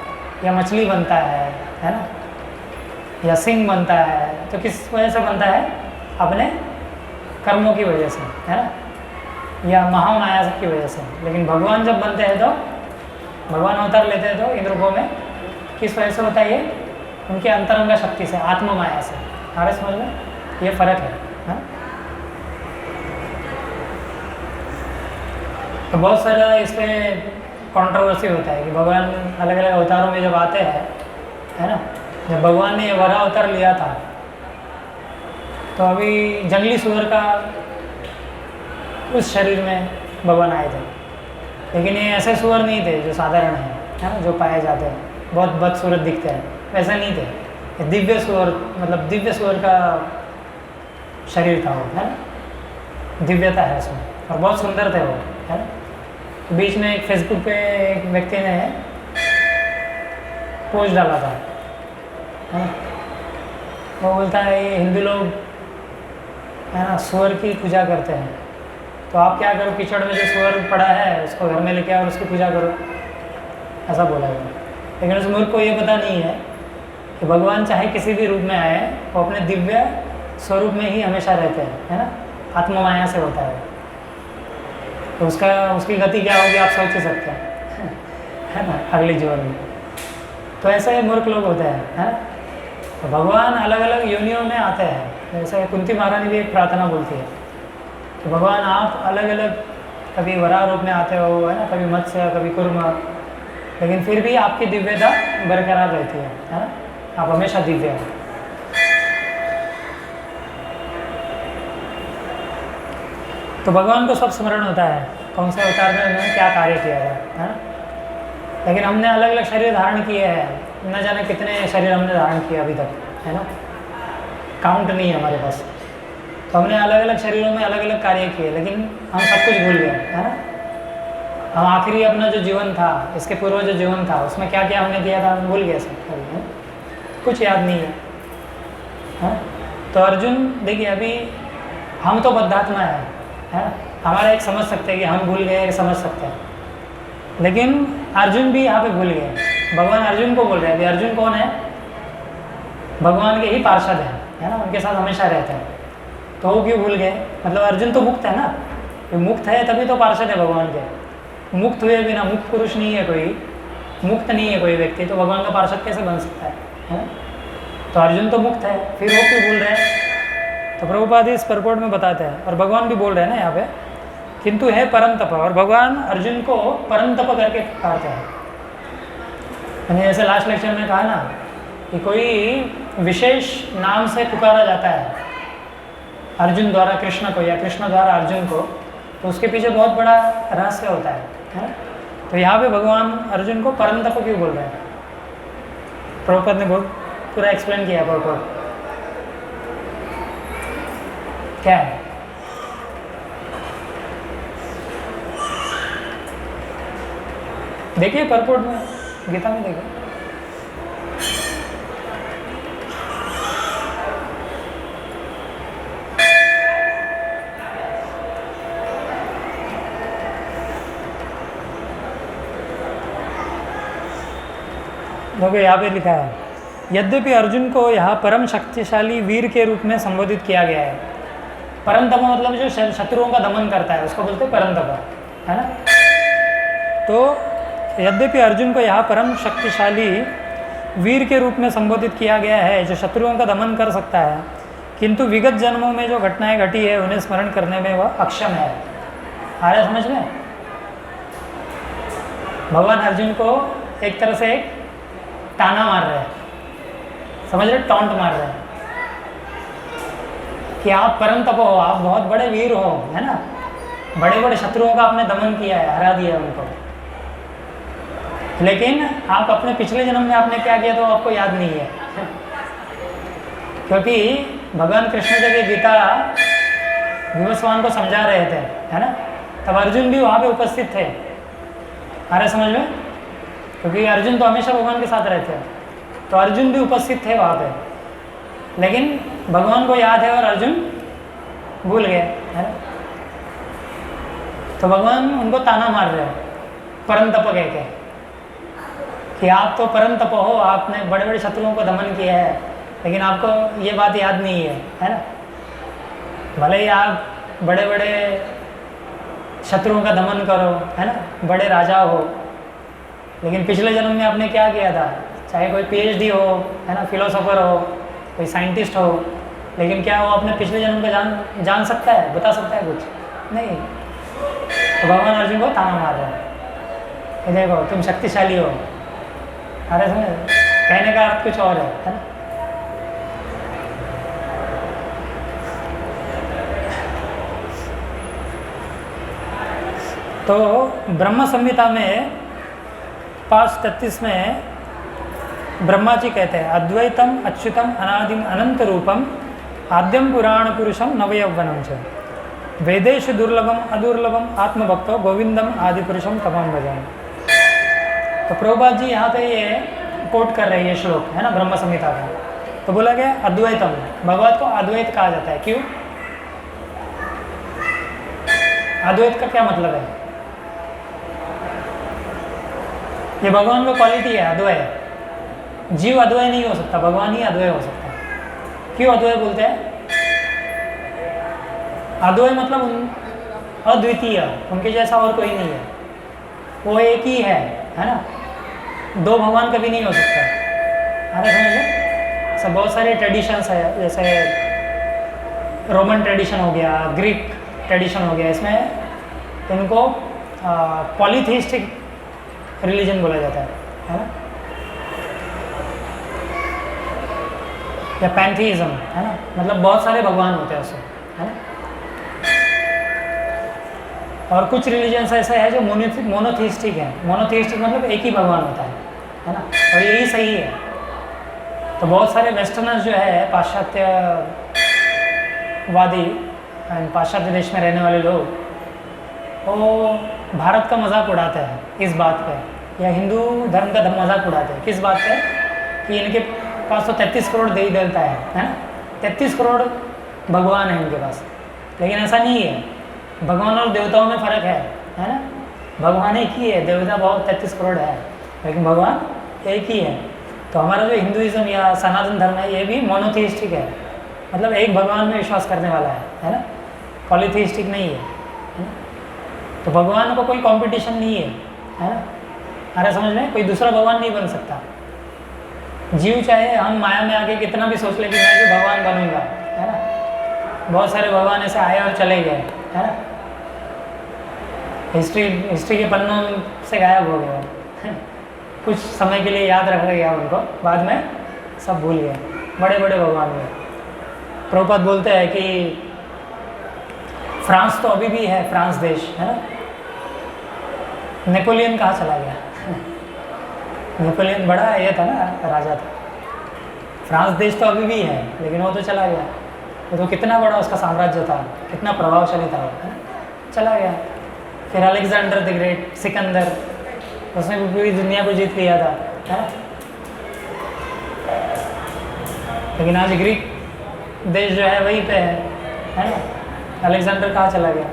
या मछली बनता है ना, या सिंह बनता है, तो किस वजह से बनता है, अपने कर्मों की वजह से, है ना, या महामाया की वजह से। लेकिन भगवान जब बनते हैं तो भगवान अवतार लेते हैं तो इन रूपों में किस वजह से होता है, ये उनके अंतरंग शक्ति से, आत्ममाया से। आगे समझ में ये फर्क है, हाँ? तो बहुत सारा इसमें कंट्रोवर्सी होता है कि भगवान अलग अलग अवतारों में जब आते हैं, है ना। जब भगवान ने वरा अवतार लिया था तो अभी जंगली सुअर का उस शरीर में भगवान आए थे। लेकिन ये ऐसे सुअर नहीं थे जो साधारण है ना, जो पाए जाते हैं, बहुत बदसूरत दिखते हैं, वैसे नहीं थे। ये दिव्य सुअर, मतलब दिव्य सुअर का शरीर था वो, है ना, दिव्यता है उसमें, और बहुत सुंदर थे वो, है ना। तो बीच में एक फेसबुक पे एक व्यक्ति ने पोस्ट डाला था, है ना, वो बोलता है ये हिंदू लोग, है ना, सुअर की पूजा करते हैं, तो आप क्या करो, कीचड़ में जो सुअर पड़ा है उसको घर में लेके आओ और उसकी पूजा करो, ऐसा बोला गया। लेकिन उस मूर्ख को ये पता नहीं है कि भगवान चाहे किसी भी रूप में आए, वो अपने दिव्य स्वरूप में ही हमेशा रहते हैं, है ना, आत्ममाया से होता है। तो उसकी गति क्या होगी आप सोच ही सकते हैं, है ना, अगले जीवन में। तो ऐसे मूर्ख लोग होते हैं, है। तो भगवान अलग अलग योनियों में आते हैं। जैसे कुंती महारानी भी एक प्रार्थना बोलती है कि भगवान आप अलग अलग, कभी वराह रूप में आते हो, है ना, कभी मत्स्य, कभी कुर्म, लेकिन फिर भी आपकी दिव्यता बरकरार रहती है ना, आप हमेशा दिव्य हैं। तो भगवान को सब स्मरण होता है कौन से अवतार में उन्होंने क्या कार्य किया है ना। लेकिन हमने अलग अलग शरीर धारण किए हैं, न जाने कितने शरीर हमने धारण किए अभी तक, है ना, काउंट नहीं है हमारे पास। तो हमने अलग अलग शरीरों में अलग अलग कार्य किए, लेकिन हम सब कुछ भूल गए, है ना। हम आखिरी अपना जो जीवन था, इसके पूर्व जो जीवन था, उसमें क्या क्या हमने किया था हम भूल गए सब, है? कुछ याद नहीं है। तो अर्जुन देखिए, अभी हम तो बद्धात्मा है ना, हमारा एक समझ सकते हैं कि हम भूल गए, समझ सकते हैं, लेकिन अर्जुन भी यहाँ पे भूल गए। भगवान अर्जुन को बोल रहे हैं कि अर्जुन कौन है, भगवान के ही पार्षद है ना, उनके साथ हमेशा रहते हैं। तो वो क्यों भूल गए, मतलब अर्जुन तो मुक्त है ना, मुक्त है तभी तो पार्षद है भगवान के। मुक्त हुए बिना, मुक्त पुरुष नहीं है कोई, मुक्त नहीं है कोई व्यक्ति, तो भगवान का पार्षद कैसे बन सकता है? तो अर्जुन तो मुक्त है, फिर वो क्यों भूल रहे हैं? तो प्रभुपाद इस परपोर्ट में बताते हैं, और भगवान भी बोल रहे हैं ना यहाँ पे, किंतु है परम तप, और भगवान अर्जुन को परम तप करके पुकारते हैं। मैंने जैसे लास्ट लेक्चर में कहा ना कि कोई विशेष नाम से पुकारा जाता है अर्जुन द्वारा कृष्ण को, या कृष्ण द्वारा अर्जुन को, तो उसके पीछे बहुत बड़ा रहस्य होता है ना। तो यहाँ पे भगवान अर्जुन को परम तप क्यों बोल रहे हैं? प्रभुपाद ने बहुत पूरा एक्सप्लेन किया। प्रभुपाद क्या है? देखिए परपोर्ट में, गीता में देखिए। देखो यहाँ पे लिखा है, यद्यपि अर्जुन को यहाँ परम शक्तिशाली वीर के रूप में संबोधित किया गया है। परम तप मतलब जो शत्रुओं का दमन करता है उसको बोलते हैं परम तप, है ना। तो यद्यपि अर्जुन को यहाँ परम शक्तिशाली वीर के रूप में संबोधित किया गया है जो शत्रुओं का दमन कर सकता है, किंतु विगत जन्मों में जो घटनाएं घटी है उन्हें स्मरण करने में वह अक्षम है। आ रहा है समझ में? भगवान अर्जुन को एक तरह से एक ताना मार रहे हैं, समझ रहे, टॉन्ट मार रहे हैं कि आप परम तप हो, आप बहुत बड़े वीर हो, है ना, बड़े बड़े शत्रुओं का आपने दमन किया है, हरा दिया है उनको, लेकिन आप अपने पिछले जन्म में आपने क्या किया तो आपको याद नहीं है। क्योंकि भगवान कृष्ण जब ये गीता विवस्वान को समझा रहे थे, है ना, तब अर्जुन भी वहाँ पे उपस्थित थे। आ रहे समझ में? क्योंकि अर्जुन तो हमेशा भगवान के साथ रहते हैं, तो अर्जुन भी उपस्थित थे वहाँ पे, लेकिन भगवान को याद है और अर्जुन भूल गए, है ना। तो भगवान उनको ताना मार रहे हैं परम तप कह के कि आप तो परम तप हो, आपने बड़े बड़े शत्रुओं को दमन किया है, लेकिन आपको ये बात याद नहीं है ना। भले ही आप बड़े बड़े शत्रुओं का दमन करो, है ना, बड़े राजा हो, लेकिन पिछले जन्म में आपने क्या किया था, चाहे कोई पीएचडी हो, है ना, फिलोसोफर हो, कोई साइंटिस्ट हो, लेकिन क्या वो अपने पिछले जन्म का जान सकता है, बता सकता है कुछ नहीं। तो भगवान अर्जुन को ताना मार रहे हैं कि देखो तुम शक्तिशाली हो। अरे समझ, कहने का अर्थ कुछ और है ना। तो ब्रह्म संहिता में 5:33 में ब्रह्मा जी कहते हैं, अद्वैतम अच्युतम अनादिम अनंत रूपम आद्यम पुराण पुरुषम नवयौवनम च वेदेषु दुर्लभम अदुर्लभम आत्मभक्तो गोविंदम आदि पुरुषम तमं भजन। तो प्रभुपाद जी यहाँ पे ये कोट कर रहे हैं ये श्लोक, है ना, ब्रह्म संहिता का। तो बोला गया अद्वैतम, भगवत को अद्वैत कहा जाता है। क्यों? अद्वैत का क्या मतलब है? ये भगवान का क्वालिटी है अद्वय। जीव अद्वय नहीं हो सकता, भगवान ही अद्वय हो सकता है। क्यों अद्वय बोलते हैं? अद्वय मतलब अद्वितीय, उनके जैसा और कोई नहीं है, वो एक ही है ना। दो भगवान कभी नहीं हो सकता। अरे समझ, सब बहुत सारे ट्रेडिशंस है, जैसे रोमन ट्रेडिशन हो गया, ग्रीक ट्रेडिशन हो गया, इसमें इनको पॉलीथीइस्टिक रिलीजन बोला जाता है ना, या पैंथीइज्म, है ना, मतलब बहुत सारे भगवान होते हैं उसमें, है ना। और कुछ रिलीजन्स ऐसे है जो मोनोथीइस्टिक है। मोनोथीइस्टिक मतलब एक ही भगवान होता है ना, और यही सही है। तो बहुत सारे वेस्टर्नर्स जो है, पाश्चात्यवादी, पाश्चात्य देश में रहने वाले लोग, वो भारत का मजाक उड़ाते हैं इस बात पे, या हिंदू धर्म का मजाक उड़ाते हैं किस बात पे, कि इनके पास तो 33 करोड़ देवी देवता है ना, 33 करोड़ भगवान है इनके पास। लेकिन ऐसा नहीं है, भगवान और देवताओं में फ़र्क है ना। भगवान एक ही है, देवता बहुत 33 करोड़ है, लेकिन भगवान एक ही है। तो हमारा जो हिंदुइज्म या सनातन धर्म है, ये भी मोनोथीइस्टिक है, मतलब एक भगवान में विश्वास करने वाला है ना, पॉलीथीइस्टिक नहीं है ना? तो भगवान को कोई कंपटीशन नहीं है ना। अरे समझ में, कोई दूसरा भगवान नहीं बन सकता। जीव चाहे हम माया में आके कितना भी सोच ले कि मैं भी भगवान बनूंगा, है ना, बहुत सारे भगवान ऐसे आए और चले गए, है ना, हिस्ट्री के पन्नों से गायब हो गए। कुछ समय के लिए याद रखा गया उनको, बाद में सब भूल गए। बड़े बड़े भगवान हुए। प्रभुपाद बोलते हैं कि फ्रांस तो अभी भी है, फ्रांस देश, है ना। नेपोलियन कहाँ चला गया? नेपोलियन बड़ा ये था ना, राजा था। फ्रांस देश तो अभी भी है, लेकिन वो तो चला गया। वो तो कितना बड़ा उसका साम्राज्य था, कितना प्रभावशाली था वो, है ना, चला गया। फिर अलेक्जेंडर द ग्रेट, सिकंदर, उसने भी पूरी दुनिया को जीत लिया था, है? लेकिन आज ग्रीक देश जो है वहीं पे है ना? अलेक्जेंडर कहाँ चला गया?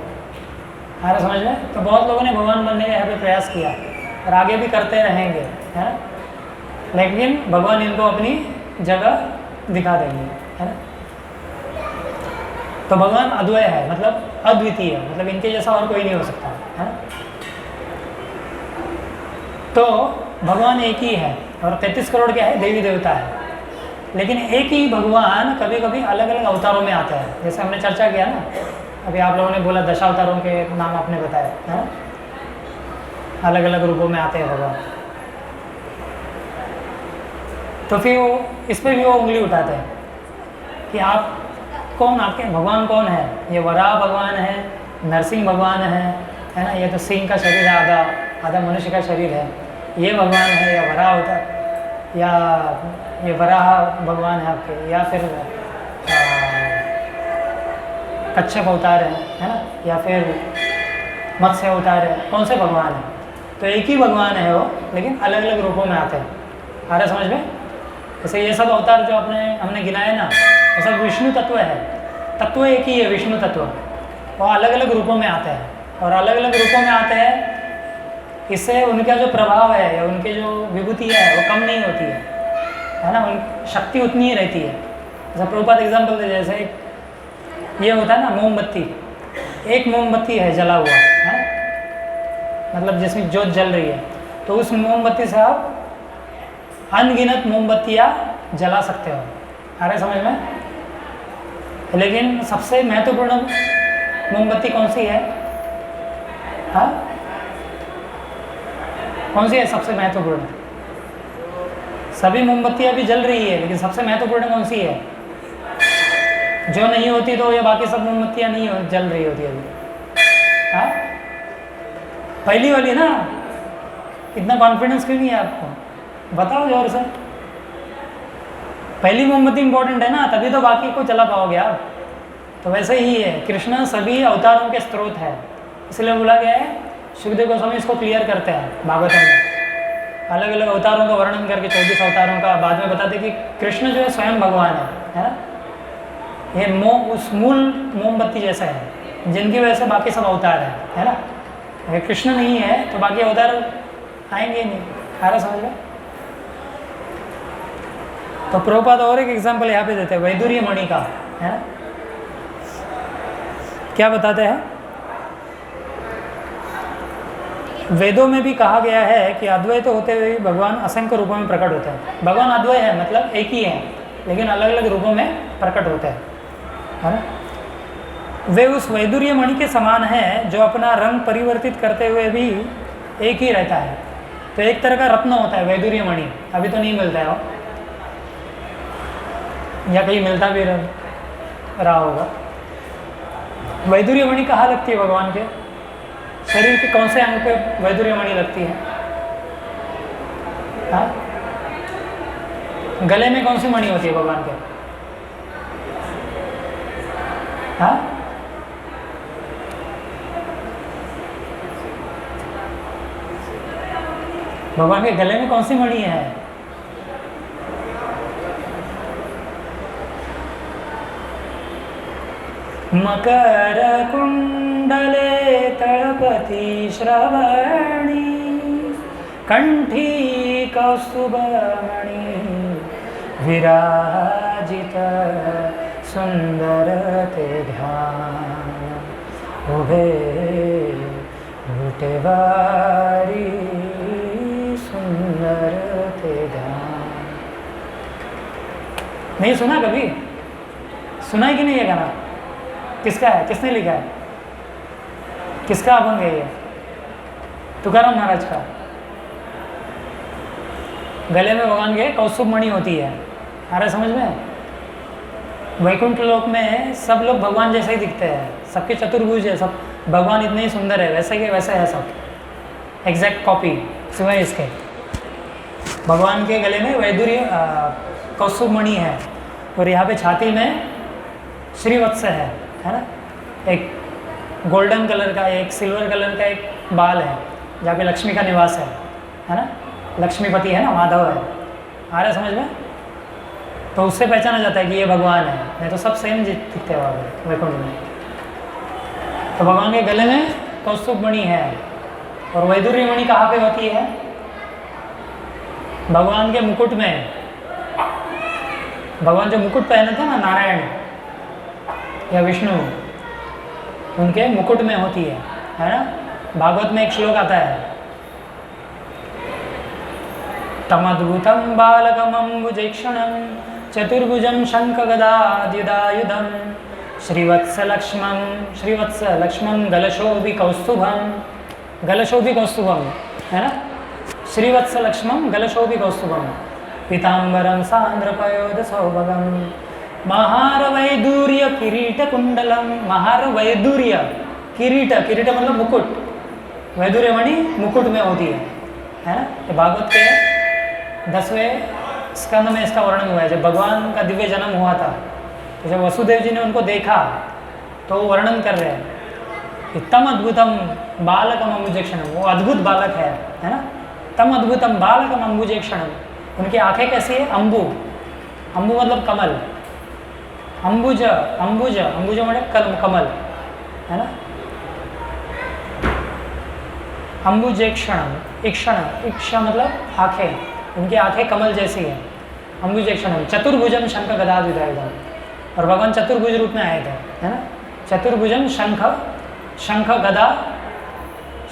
आ रहा समझ में? तो बहुत लोगों ने भगवान बनने का यहाँ पे प्रयास किया और आगे भी करते रहेंगे, है ना? लेकिन भगवान इनको अपनी जगह दिखा देंगे, है ना? तो भगवान अद्वय है, मतलब अद्वितीय है, मतलब इनके जैसा और कोई नहीं हो सकता, है ना? तो भगवान एक ही है और 33 करोड़ क्या है? देवी देवता है। लेकिन एक ही भगवान कभी कभी अलग अलग अवतारों में आता है, जैसे हमने चर्चा किया ना, अभी आप लोगों ने बोला दशावतारों के नाम आपने बताया, है ना? अलग अलग रूपों में आते हैं भगवान। तो फिर वो इस पर भी वो उंगली उठाते हैं कि आप कौन, आपके भगवान कौन है? ये वराह भगवान है, नरसिंह भगवान है ना? ये तो सिंह का शरीर है, आधा आधा मनुष्य का शरीर है, ये भगवान है या वराह होता है, या ये वराह भगवान है आपके, या फिर कच्छप अवतार है ना? या फिर मत्स्य अवतार है? कौन से भगवान है? तो एक ही भगवान है वो, लेकिन अलग अलग रूपों में आते हैं। आ रहा समझ में? जैसे ये सब अवतार जो हमने गिनाए ना, ये सब विष्णु तत्व है, तत्व एक ही है, विष्णु तत्व। वो अलग अलग रूपों में आते हैं और अलग अलग रूपों में आते हैं, इससे उनका जो प्रभाव है या उनके जो विभूति है वो कम नहीं होती है ना? उन शक्ति उतनी ही रहती है। जैसा प्रभुपाद एग्जाम्पल दे, जैसे ये होता है ना मोमबत्ती, एक मोमबत्ती है जला हुआ, है मतलब जिसमें ज्योत जल रही है, तो उस मोमबत्ती से आप अनगिनत मोमबत्तियाँ जला सकते हो। आ रहे समझ में? लेकिन सबसे महत्वपूर्ण मोमबत्ती कौन सी है? हाँ, कौन सी है सबसे महत्वपूर्ण? सभी मोमबत्तियाँ अभी जल रही है, लेकिन सबसे महत्वपूर्ण कौन सी है? जो नहीं होती तो ये बाकी सब मोमबत्तियाँ नहीं जल रही होती अभी। हाँ, पहली वाली ना। इतना कॉन्फिडेंस क्यों नहीं है आपको? बताओ जोर से। पहली मोमबत्ती इंपॉर्टेंट है ना, तभी तो बाकी को चला पाओगे आप। तो वैसे ही है, कृष्ण सभी अवतारों के स्रोत है, इसलिए बोला गया है। सुखदेव गोस्वामी इसको क्लियर करते हैं भागवतम में, अलग अलग अवतारों का वर्णन करके 24 अवतारों का बाद में बताते कि कृष्ण जो है स्वयं भगवान है ना? ये उस मूल मोमबत्ती जैसा है जिनकी वजह से बाकी सब अवतार है ना? अगर कृष्ण नहीं है तो बाकी अवतार आएंगे नहीं। सारा समझ में? तो प्रभुपाद और एक एग्जाम्पल यहाँ पे देते हैं वैदुर्य मणि का, है ना? क्या बताते हैं? वेदों में भी कहा गया है कि अद्वैत होते हुए भगवान असंख्य रूपों में प्रकट होते हैं। भगवान अद्वैत है, मतलब एक ही है, लेकिन अलग अलग रूपों में प्रकट होते हैं, है ना? वे उस वैदुर्य मणि के समान है जो अपना रंग परिवर्तित करते हुए भी एक ही रहता है। तो एक तरह का रत्न होता है वैदुर्य मणि, अभी तो नहीं मिलता है वो, या कहीं मिलता भी रहा होगा। वैदुर्य मणि कहाँ लगती है भगवान के शरीर के कौन से अंग पे वैदुर्य मणि लगती है? हाँ, गले में कौन सी मणि होती है भगवान के? हाँ, भगवान के गले में कौन सी मणि है? मकर कुंडले तळपति श्रवणी कंठी कौस्तुभमणि विराजित सुंदर ते ध्यान उभे लुटेवारी सुंदर ते ध्यान। नहीं सुना कभी? सुना है कि नहीं ये गाना? किसका है? किसने लिखा है? किसका अभंग है ये? तुकाराम महाराज का। गले में भगवान के कौस्तुभ मणि होती है। आ रहा समझ में? वैकुंठ लोक में सब लोग भगवान जैसे ही दिखते हैं, सबके चतुर्भुज है, सब भगवान इतने ही सुंदर है, वैसे के वैसे है सब, एग्जैक्ट कॉपी सिवाय इसके। भगवान के गले में वैदुर्य कौस्तुभ मणि है और यहाँ पे छाती में श्रीवत्स है ना? एक गोल्डन कलर का, एक सिल्वर कलर का एक बाल है जहाँ पे लक्ष्मी का निवास है। है ना, लक्ष्मीपति है ना, माधव है, आ रहा है समझ में? तो उससे पहचाना जाता है कि ये भगवान है, नहीं तो सब सेम दिखते हैं वहाँ पे वैकुंठ में। तो भगवान के गले में कौस्तुभ मणि है। और वैदुर्य मणि कहाँ पे होती है? भगवान के मुकुट में। भगवान जो मुकुट पहने थे ना, नारायण या विष्णु, उनके मुकुट में होती है ना। भागवत में एक श्लोक आता है, तमद्भुतं बालकमम्बुजेक्षणं चतुर्भुजं शङ्खगदाद्युधायुधं श्रीवत्सलक्ष्मं गलशोभिकौस्तुभं, गलशोभिकौस्तुभं है ना, श्रीवत्सलक्ष्मं गलशोभिकौस्तुभं पीताम्बरं सान्द्रपयोधसौभगं महारवैदूर्य किरीटकुण्डलं। महारवैदूर्य किरीट, किरीट मतलब मुकुट, वैदूर्य मणि मुकुट में होती है ना। तो भागवत के 10वें स्कंद में इसका वर्णन हुआ है। जब भगवान का दिव्य जन्म हुआ था, तो जब वसुदेव जी ने उनको देखा तो वो वर्णन कर रहे हैं, तम अद्भुतम बालकम अम्बुजेक्षणम, वो अद्भुत बालक है ना। तम अद्भुतम बालकम अम्बुजेक्षणम, उनकी आंखें कैसी है? अम्बु, अम्बु मतलब कमल, अम्बुज, अम्बुज, अम्बुज मतलब कमल है ना। अम्बुजेक्षणम, इक्षण, इक्षा मतलब आंखें, उनकी आंखें कमल जैसी है। अम्बुजेक्षणम चतुर्भुजम शंख गदायुधम, और भगवान चतुर्भुज रूप में आए थे है ना। चतुर्भुजम शंख, शंख गदा,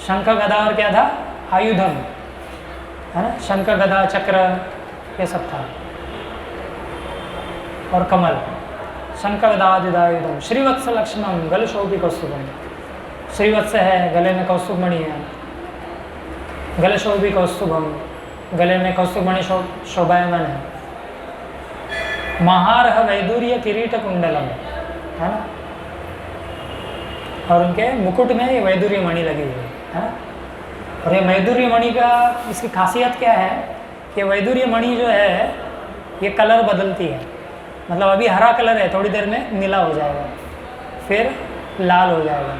शंख गदा और क्या था? आयुधम है ना, शंख गदा चक्र ये सब था, और कमल, शंख गदायुधम श्रीवत्स लक्ष्मण गलशोभि कौस्तुभम। श्रीवत्स है, गले में कौस्तुभ मणि है, गलशोभि कौस्तुभम, गले में कौस्तुभ मणि शोभायमान है। महारह वैदूर्य किरीट कुंडलम है ना, और उनके मुकुट में ये वैदूर्य मणि लगी हुई है ना। और ये वैदूर्य मणि का, इसकी खासियत क्या है कि वैदूर्य मणि जो है ये कलर बदलती है। मतलब अभी हरा कलर है, थोड़ी देर में नीला हो जाएगा, फिर लाल हो जाएगा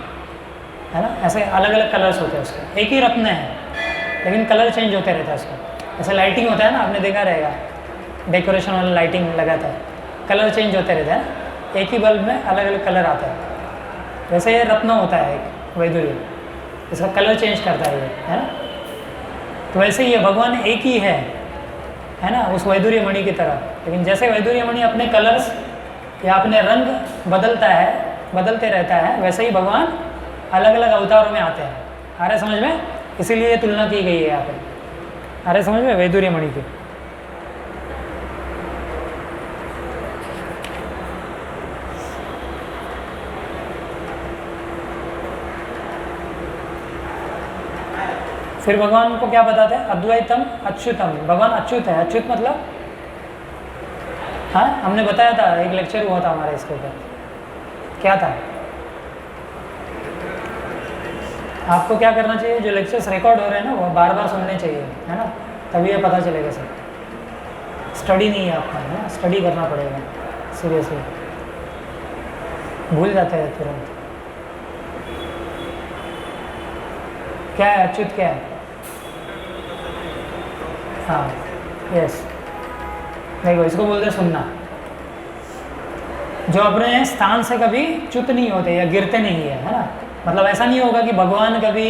है ना। ऐसे अलग अलग कलर्स होते हैं उसके, एक ही रत्न है लेकिन कलर चेंज होते रहता है उसका। ऐसे लाइटिंग होता है ना, आपने देखा रहेगा, डेकोरेशन वाला लाइटिंग लगाता है, कलर चेंज होते रहते हैं, एक ही बल्ब में अलग अलग कलर आता है। वैसे ये रत्न होता है एक वैदूर्य, इसका कलर चेंज करता है ये है ना। तो वैसे ही ये भगवान एक ही है ना, उस वैदूर्य मणि की तरह। लेकिन जैसे वैदूर्य मणि अपने कलर्स या अपने रंग बदलता है, बदलते रहता है, वैसे ही भगवान अलग अलग अवतारों में आते हैं। आ रहे समझ में? इसीलिए ये तुलना की गई है यहाँ पे। आ रहे समझ में वैदूर्य मणि की? फिर भगवान को क्या बताते हैं? अद्वैतम अच्युतम, भगवान अच्युत है। अच्युत मतलब, हाँ हमने बताया था, एक लेक्चर हुआ था हमारे इसके ऊपर, क्या था? आपको क्या करना चाहिए? जो लेक्चर्स रिकॉर्ड हो रहे हैं ना, वो बार बार सुनने चाहिए है ना, तभी ये पता चलेगा सर। स्टडी नहीं है आपका है ना, स्टडी करना पड़ेगा सीरियसली, भूल जाते हैं तुरंत। क्या है अच्युत? क्या है? हाँ यस, देखो इसको बोलते हैं सुनना। जो अपने स्थान से कभी च्युत नहीं होते या गिरते नहीं है ना। मतलब ऐसा नहीं होगा कि भगवान कभी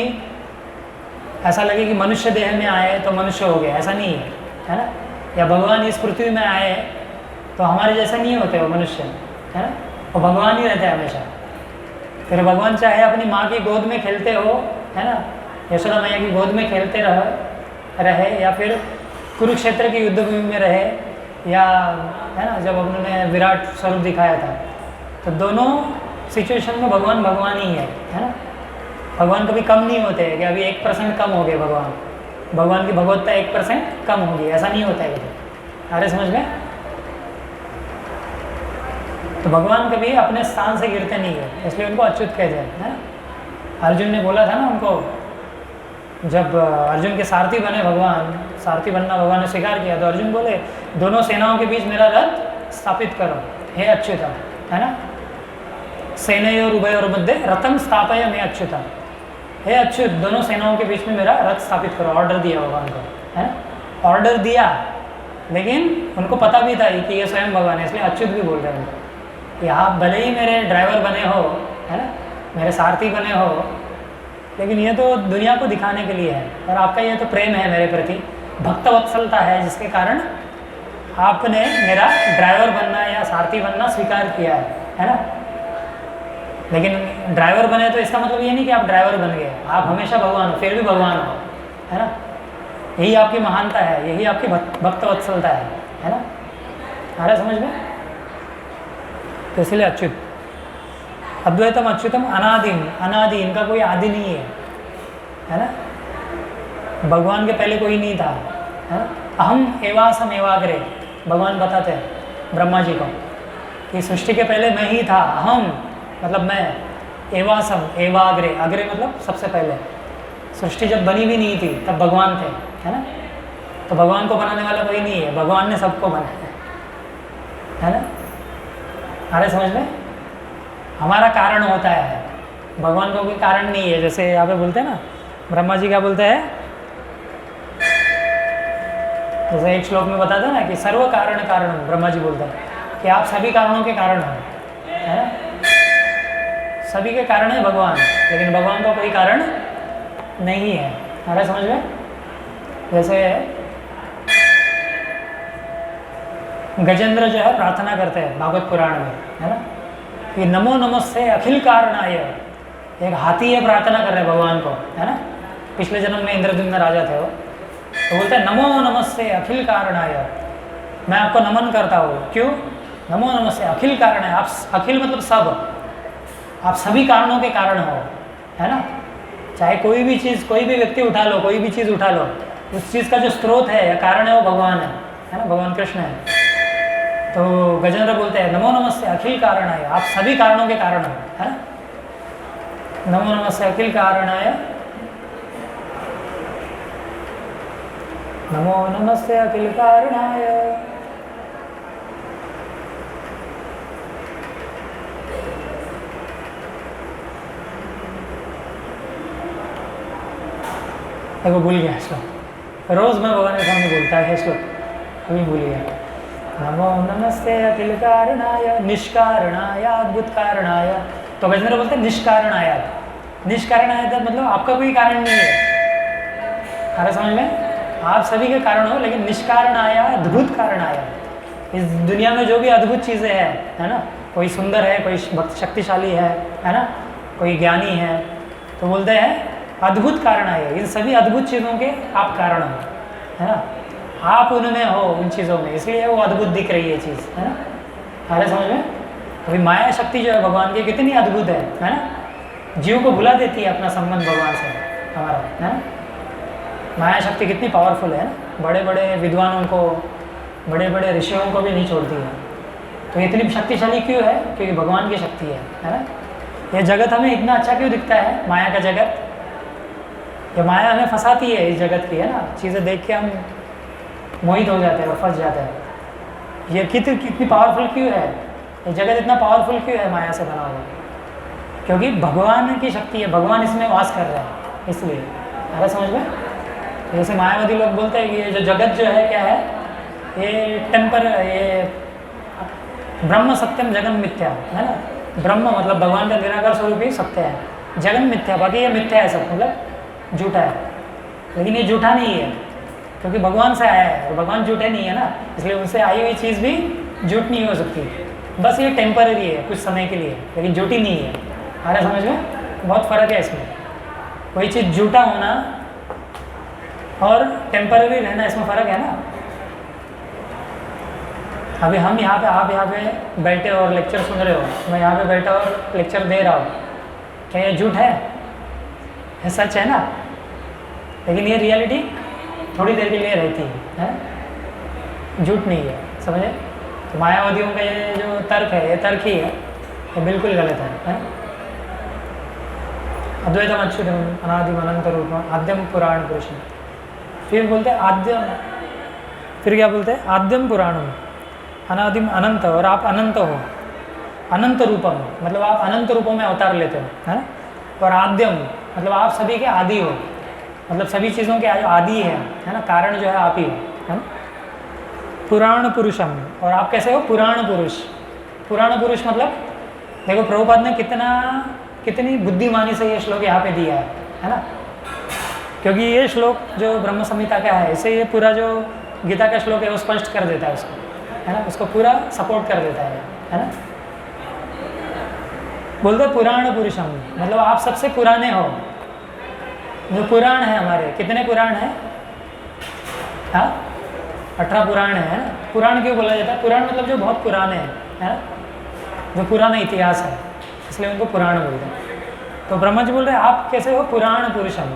ऐसा लगे कि मनुष्य देह में आए तो मनुष्य हो गया, ऐसा नहीं है ना। या भगवान इस पृथ्वी में आए तो हमारे जैसा नहीं होते वो मनुष्य है ना, वो भगवान ही रहते हैं हमेशा। फिर भगवान चाहे अपनी माँ की गोद में खेलते हो है ना, यशोदा मैया की गोद में खेलते रहे, या फिर कुरुक्षेत्र की युद्ध भूमि में रहे, या है ना जब उन्होंने विराट स्वरूप दिखाया था, तो दोनों सिचुएशन में भगवान भगवान ही है ना। भगवान कभी कम नहीं होते हैं कि अभी 1% कम हो गए भगवान की भगवत्ता 1% कम होगी, ऐसा नहीं होता है कभी। अरे समझ में? तो भगवान कभी अपने स्थान से गिरते नहीं है, इसलिए उनको अच्युत कहते हैं है ना। अर्जुन ने बोला था ना उनको, जब अर्जुन के सारथी बने भगवान, सारथी बनना भगवान ने स्वीकार किया, तो अर्जुन बोले दोनों सेनाओं के बीच मेरा रथ स्थापित करो हे अच्युता है ना। सेनयोर उभयोर मध्य रथम स्थापय में अच्युता हे अच्युत, दोनों सेनाओं के बीच में मेरा रथ स्थापित करो। ऑर्डर दिया भगवान को, है ऑर्डर दिया, लेकिन उनको पता भी था कि ये स्वयं भगवान है, इसलिए अच्युत भी बोल रहे हैं उनको कि आप भले ही मेरे ड्राइवर बने हो, है ना, मेरे सारथी बने हो, लेकिन ये तो दुनिया को दिखाने के लिए है, और आपका ये तो प्रेम है मेरे प्रति, भक्त वत्सलता है, जिसके कारण आपने मेरा ड्राइवर बनना या सारथी बनना स्वीकार किया है ना। लेकिन ड्राइवर बने तो इसका मतलब ये नहीं कि आप ड्राइवर बन गए, आप हमेशा भगवान हो, फिर भी भगवान हो, है ना। यही आपकी महानता है, यही आपकी भक्त वत्सलता है ना। आ रहा समझ में? तो इसलिए अच्युत, अद्वैतम अच्युतम अनादिम, अनादि, इनका कोई आदि नहीं है ना। भगवान के पहले कोई नहीं था, है ना। अहम एवासम एवाग्रे, भगवान बताते हैं ब्रह्मा जी को कि सृष्टि के पहले मैं ही था। अहम मतलब मैं, एवासम एवाग्रे, अग्रे मतलब सबसे पहले। सृष्टि जब बनी भी नहीं थी तब भगवान थे, है ना। तो भगवान को बनाने वाला कोई नहीं है, भगवान ने सबको बनाया है ना। अरे समझ में, हमारा कारण होता है, भगवान को कोई कारण नहीं है। जैसे यहाँ पे बोलते हैं ना, ब्रह्मा जी क्या बोलते हैं, जैसे एक श्लोक में बताते हैं ना कि सर्व कारण कारण, ब्रह्मा जी बोलते हैं कि आप सभी कारणों के कारण हो, है ना। सभी के कारण है भगवान, लेकिन भगवान का कोई कारण नहीं है। अरे समझ में, जैसे गजेंद्र जो है प्रार्थना करते हैं भागवत पुराण में, है ना, कि नमो नमस्ते अखिल कारणाय। एक हाथी है, प्रार्थना कर रहे हैं भगवान को, है ना। पिछले जन्म में इंद्रद्युम्न राजा थे वो, तो बोलते हैं नमो नमस्ते अखिल कारणाय, मैं आपको नमन करता हूँ। क्यों? नमो नमस्ते अखिल कारणाय, आप अखिल मतलब सब, आप सभी कारणों के कारण हो, है ना। चाहे कोई भी चीज़, कोई भी व्यक्ति उठा लो, कोई भी चीज़ उठा लो, उस चीज़ का जो स्रोत है या कारण है वो भगवान है ना, भगवान कृष्ण है। तो गजेंद्र बोलते हैं नमो नमस्ते अखिल कारणाय, आप सभी कारणों के कारण हो, है ना। नमो नमस्ते अखिल कारणाय, नमो नमस्ते अखिल कारणाय। देखो भूल गया श्लोक, रोज मैं भगवान के सामने बोलता है श्लोक, अभी भूल गया। नमो नमस्ते अखिल कारणाय निष्कारणाय अद्भुत कारणाय। तो गजेंद्र बोलते हैं निष्कारणाय, निष्कारणाय मतलब आपका कोई कारण नहीं है। अरे समझ में, आप सभी के कारण हो, लेकिन निष्कारणाय अद्भुत कारणाय। इस दुनिया में जो भी अद्भुत चीज़ें हैं, है ना, कोई सुंदर है, कोई शक्तिशाली है ना, कोई ज्ञानी है, तो बोलते हैं अद्भुत कारण है। इन सभी अद्भुत चीज़ों के आप कारण हो, है ना, आप उनमें हो, उन चीज़ों में, इसलिए वो अद्भुत दिख रही है चीज़, है ना। अरे समझ में, अभी माया शक्ति जो है भगवान की कितनी अद्भुत है ना। जीव को भुला देती है अपना संबंध भगवान से हमारा, है ना। माया शक्ति कितनी पावरफुल है ना, बड़े बड़े विद्वानों को, बड़े बड़े ऋषियों को भी नहीं छोड़ती है। तो इतनी शक्तिशाली क्यों है? क्योंकि भगवान की शक्ति है ना। ये जगत हमें इतना अच्छा क्यों दिखता है, माया का जगत, ये माया हमें फंसाती है इस जगत की, है ना। चीज़ें देख के हम मोहित हो जाते हैं और फंस जाते हैं। ये कितनी पावरफुल क्यों है, ये जगत इतना पावरफुल क्यों है माया से बना हुआ? क्योंकि भगवान की शक्ति है, भगवान इसमें वास कर रहे हैं, इसलिए। अरे समझ में, जैसे मायावादी लोग बोलते हैं कि ये जो जगत जो है क्या है, ये टेम्पर, ये ब्रह्म सत्यम जगन मिथ्या, है ना। ब्रह्म मतलब भगवान का निराकार स्वरूप ही सत्य है, जगन मिथ्या, बाकी ये मिथ्या है सब, मतलब झूठा है। लेकिन ये झूठा नहीं है क्योंकि भगवान से आया है, और भगवान झूठे नहीं है ना, इसलिए उनसे आई हुई चीज़ भी झूठ नहीं हो सकती। बस ये टेम्पररी है, कुछ समय के लिए, लेकिन झूठी नहीं है। अरे समझ में, बहुत फ़र्क है इसमें। कोई चीज़ झूठा होना और टेम्पररी रहना, इसमें फ़र्क है ना। अभी हम यहाँ पे, आप यहाँ पे बैठे और लेक्चर सुन रहे हो, मैं यहाँ पे बैठा और लेक्चर दे रहा हूँ, क्या ये झूठ है? ये सच है ना। लेकिन ये रियलिटी थोड़ी देर के लिए रहती है, झूठ नहीं है, समझे। तो मायावादियों का ये जो तर्क है, ये तर्क ही है, ये बिल्कुल गलत है। अद्वैतम अच्युतम अनादिम अनंत रूपम आद्यम पुराण पुरुषम। फिर बोलते हैं आद्यम, फिर क्या बोलते हैं? आद्यम पुराणम, अनादिम अनंत, और आप अनंत हो। अनंत रूपम मतलब आप अनंत रूपों में अवतार लेते हो, है ना। और आद्यम मतलब आप सभी के आदि हो, मतलब सभी चीज़ों के आदि है ना, कारण जो है आप ही हो, है ना। पुराण पुरुषम, और आप कैसे हो? पुराण पुरुष। पुराण पुरुष मतलब देखो प्रभुपाद ने कितनी बुद्धिमानी से ये श्लोक यहाँ पे दिया है ना, क्योंकि ये श्लोक जो ब्रह्म संहिता का है, इसे ये पूरा जो गीता का श्लोक है वो स्पष्ट कर देता है उसको, है ना, उसको पूरा सपोर्ट कर देता है ना। बोलते पुराण पुरुषम मतलब आप सबसे पुराने हो। जो पुराण है हमारे, कितने पुराण हैं? हाँ, 18 पुराण है ना। पुराण क्यों बोला जाता है? पुराण मतलब जो बहुत पुराने हैं, है ना, जो पुराना इतिहास है, इसलिए उनको पुराण बोलते हैं। तो ब्रह्मा जी बोल रहे हैं आप कैसे हो? पुराण पुरुषम,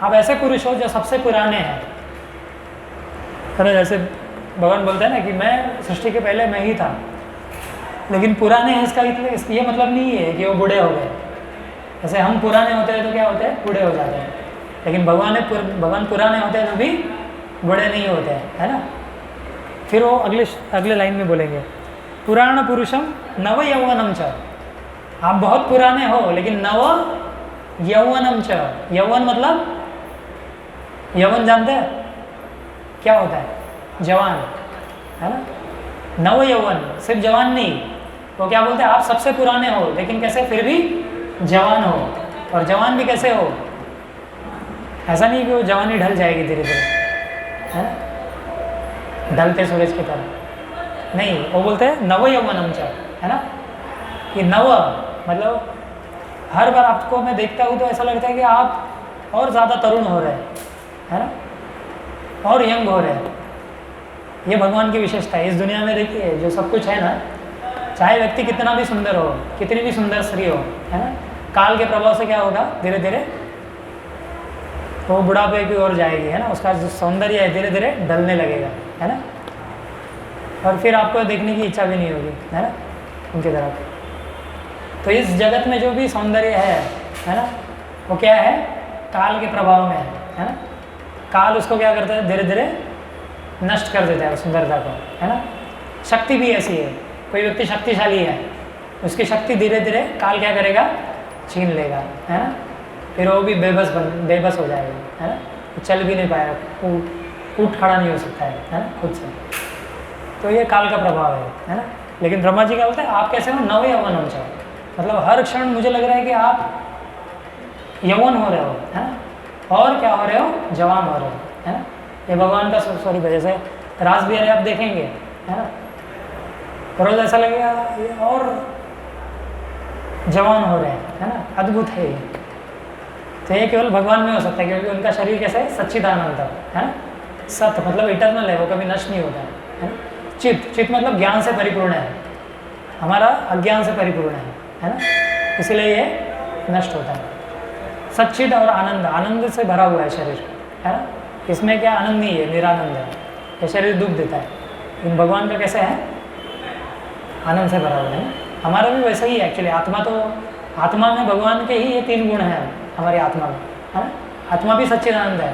आप ऐसे पुरुष हो जो सबसे पुराने हैं। तो जैसे भगवान बोलते हैं ना कि मैं सृष्टि के पहले मैं ही था, लेकिन पुराने हैं इसका ये मतलब नहीं है कि वो बूढ़े हो गए। जैसे हम पुराने होते हैं तो क्या होते हैं? बूढ़े हो जाते हैं, लेकिन भगवान पुराने होते हैं तो भी बूढ़े नहीं होते हैं, है ना। फिर वो अगले लाइन में बोलेंगे पुराण पुरुषम नव यौवनम च, आप बहुत पुराने हो लेकिन नव यौवनम च। यौवन मतलब यौवन जानते हैं क्या होता है? जवान, है ना। नव यौवन सिर्फ जवान नहीं, वो क्या बोलते हैं? आप सबसे पुराने हो लेकिन कैसे फिर भी जवान हो। और जवान भी कैसे हो? ऐसा नहीं कि वो जवानी ढल जाएगी धीरे धीरे, है ना, ढलते सूरज की तरह नहीं। वो बोलते हैं नव यौवनम च, है ना, कि नव मतलब हर बार आपको मैं देखता हूँ तो ऐसा लगता है कि आप और ज़्यादा तरुण हो रहे हैं, है ना, और यंग हो रहे हैं। ये भगवान की विशेषता है इस दुनिया में। देखिए जो सब कुछ है ना, चाहे व्यक्ति कितना भी सुंदर हो, कितनी भी सुंदर स्त्री हो, है ना, काल के प्रभाव से क्या होगा? धीरे धीरे वो बुढ़ापे की ओर जाएगी, है ना, उसका जो सौंदर्य है धीरे धीरे ढलने लगेगा, है ना, और फिर आपको देखने की इच्छा भी नहीं होगी, है ना, उनकी तरफ। तो इस जगत में जो भी सौंदर्य है ना, वो क्या है? काल के प्रभाव में है ना। काल उसको क्या करता है? धीरे धीरे नष्ट कर देता है सुंदरता को, है ना। शक्ति भी ऐसी है, कोई व्यक्ति शक्तिशाली है, उसकी शक्ति धीरे धीरे काल क्या करेगा? छीन लेगा, है ना। फिर वो भी बेबस हो जाएगा, है ना, चल भी नहीं पाएगा, उठ खड़ा नहीं हो सकता है ना, खुद से। तो ये काल का प्रभाव है ना। लेकिन ब्रह्मा जी क्या बोलते हैं? आप कैसे हो? नव यौवन चाहो, मतलब हर क्षण मुझे लग रहा है कि आप यौवन हो रहे हो, है ना, और क्या हो रहे हो? जवान हो रहे हो, है ना। ये भगवान का स्वरूप है। जैसे रास बिहारी आप देखेंगे, है ना, रोज ऐसा लगेगा ये और जवान हो रहे हैं, है ना, अद्भुत है ये। तो ये केवल भगवान में हो सकता है, क्योंकि उनका शरीर कैसे है? सच्चिदानंद है ना। सत मतलब इटर्नल है, वो कभी नष्ट नहीं होता है ना। चित मतलब ज्ञान से परिपूर्ण है, हमारा अज्ञान से परिपूर्ण है ना, इसलिए ये नष्ट होता है। सच्चिद और आनंद से भरा हुआ है शरीर, है ना, इसमें क्या आनंद नहीं है, निरानंद है। ये शरीर दुख देता है, लेकिन भगवान का कैसे है? आनंद से भरा हुआ है। हमारा भी वैसा ही है एक्चुअली। आत्मा में भगवान के ही ये 3 गुण हैं हमारी आत्मा में, है ना। आत्मा भी सच्चिदानंद है,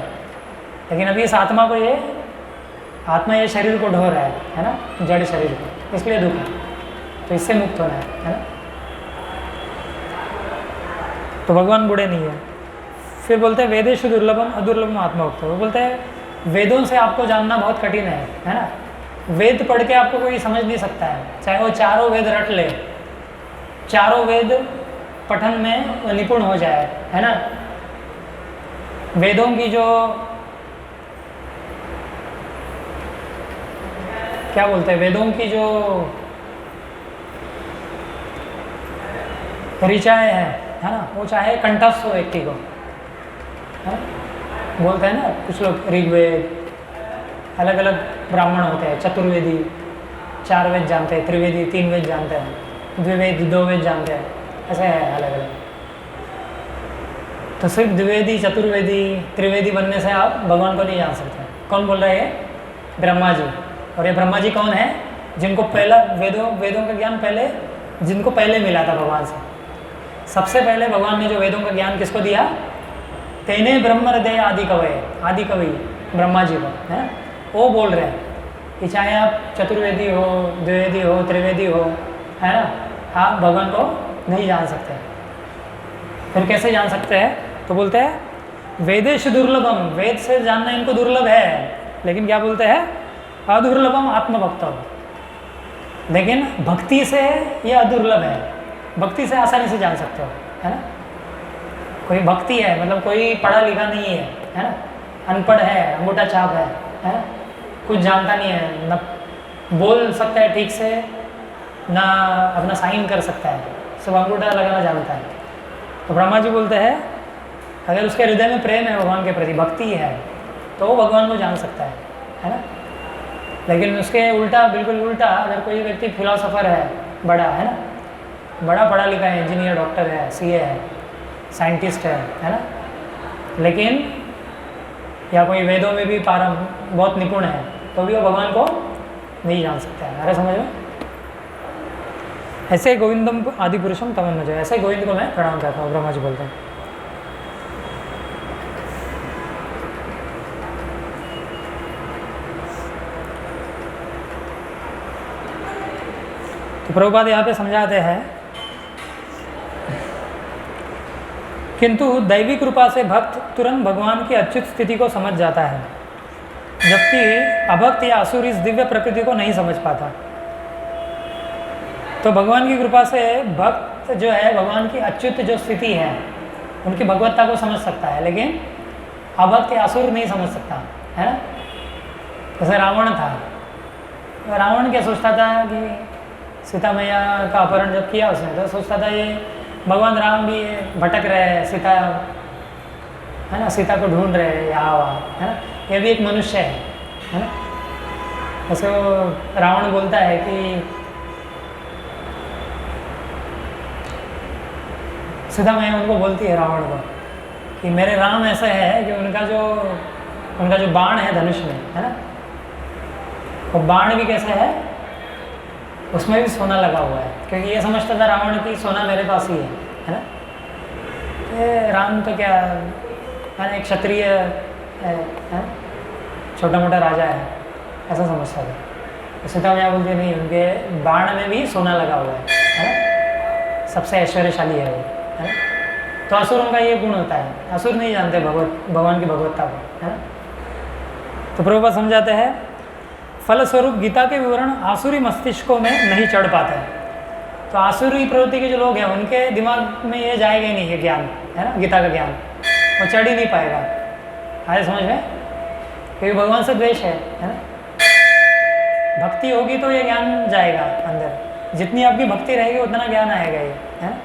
लेकिन अभी इस आत्मा को आत्मा ये शरीर को ढो रहा है ना, जड़ शरीर को, इसलिए दुख है। तो इससे मुक्त होना है ना। तो भगवान बूढ़े नहीं है। फिर बोलते हैं वेदेषु दुर्लभम अदुर्लभम आत्मोक्त। वो बोलते हैं वेदों से आपको जानना बहुत कठिन है ना। वेद पढ़ के आपको कोई समझ नहीं सकता है, चाहे वो चारों वेद रट ले, चारों वेद पठन में निपुण हो जाए, है ना। वेदों की जो क्या बोलते हैं, वेदों की जो ऋचाएँ है ना, वो चाहे कंठस्थ हो व्यक्ति को, है? बोलते हैं ना कुछ लोग ऋग्वेद, अलग अलग ब्राह्मण होते हैं, चतुर्वेदी 4 वेद जानते हैं, त्रिवेदी 3 वेद जानते हैं, द्विवेद 2 वेद जानते हैं, ऐसे है अलग अलग। तो सिर्फ द्विवेदी चतुर्वेदी त्रिवेदी बनने से आप भगवान को नहीं जान सकते। कौन बोल रहा है? ब्रह्मा जी। और ये ब्रह्मा जी कौन है? जिनको पहला वेदों का ज्ञान जिनको पहले मिला था भगवान से। सबसे पहले भगवान ने जो वेदों का ज्ञान किसको दिया? तेने ब्रह्म हृदय आदि कवि ब्रह्मा जी को, है ना। वो बोल रहे हैं कि चाहे आप चतुर्वेदी हो, द्विवेदी हो, त्रिवेदी हो, है ना, आप भगवान को नहीं जान सकते। फिर कैसे जान सकते हैं? तो बोलते हैं वेदेश दुर्लभम, वेद से जानना इनको दुर्लभ है, लेकिन क्या बोलते हैं अदुर्लभम आत्मभक्तम, लेकिन भक्ति से ये अदुर्लभ है, भक्ति से आसानी से जान सकते हो, है ना। कोई भक्ति है मतलब कोई पढ़ा लिखा नहीं है ना, अनपढ़ है, अंगूठा छाप है ना, कुछ जानता नहीं है, न बोल सकता है ठीक से, ना अपना साइन कर सकता है, सब अंगूठा लगाना जानता है। तो ब्रह्मा जी बोलते हैं अगर उसके हृदय में प्रेम है भगवान के प्रति, भक्ति है, तो वो भगवान को जान सकता है ना। लेकिन उसके उल्टा, बिल्कुल उल्टा, अगर कोई व्यक्ति फिलोसोफर है, बड़ा है ना, बड़ा पढ़ा लिखा है, इंजीनियर, डॉक्टर है, सीए है, साइंटिस्ट है ना, लेकिन या कोई वेदों में भी बहुत निपुण है, तो भी वो भगवान को नहीं जान सकता है। अरे समझ में, ऐसे गोविंदम आदि पुरुषम तमन्ना जाए, ऐसे गोविंद को मैं प्रणाम करता हूँ, ब्रह्मा जी बोलते हैं। तो प्रभुपाद यहाँ पे समझाते हैं, किंतु दैवी कृपा से भक्त तुरंत भगवान की अच्युत स्थिति को समझ जाता है, जबकि अभक्त या असुर इस दिव्य प्रकृति को नहीं समझ पाता। तो भगवान की कृपा से भक्त जो है भगवान की अच्युत जो स्थिति है, उनकी भगवत्ता को समझ सकता है, लेकिन अभक्त या असुर नहीं समझ सकता, है ना। जैसे रावण था, रावण क्या सोचता था कि सीता मैया का अपहरण जब किया उसने, तो सोचता था ये भगवान राम भी भटक रहे हैं, सीता है ना, सीता को ढूंढ रहे हैं यहाँ वहाँ, है ना, ये भी एक मनुष्य है ना। जैसे वो रावण बोलता है कि सीता मैया उनको बोलती है रावण को कि मेरे राम ऐसा है कि उनका जो बाण है धनुष में, है ना, वो बाण भी कैसा है, उसमें भी सोना लगा हुआ है, क्योंकि ये समझता था रावण की सोना मेरे पास ही है ना। ये राम तो क्या है, एक क्षत्रिय है, छोटा मोटा राजा है, ऐसा समझता था। तो सीता मैया बोलती नहीं, उनके बाण में भी सोना लगा हुआ है ना, सबसे ऐश्वर्यशाली है वो, है ना। तो असुरों का ये गुण होता है, असुर नहीं जानते भगवान की भगवत्ता को, है ना। तो प्रभुपाद समझाते हैं, फलस्वरूप गीता के विवरण आसुरी मस्तिष्कों में नहीं चढ़ पाते हैं। तो आसुरी प्रवृत्ति के जो लोग हैं उनके दिमाग में ये जाएगा ही नहीं, ये ज्ञान है ना, गीता का ज्ञान वो चढ़ ही नहीं पाएगा, आए समझ में, क्योंकि भगवान से द्वेष है ना। भक्ति होगी तो ये ज्ञान जाएगा अंदर, जितनी आपकी भक्ति रहेगी उतना ज्ञान आएगा ये, है ना।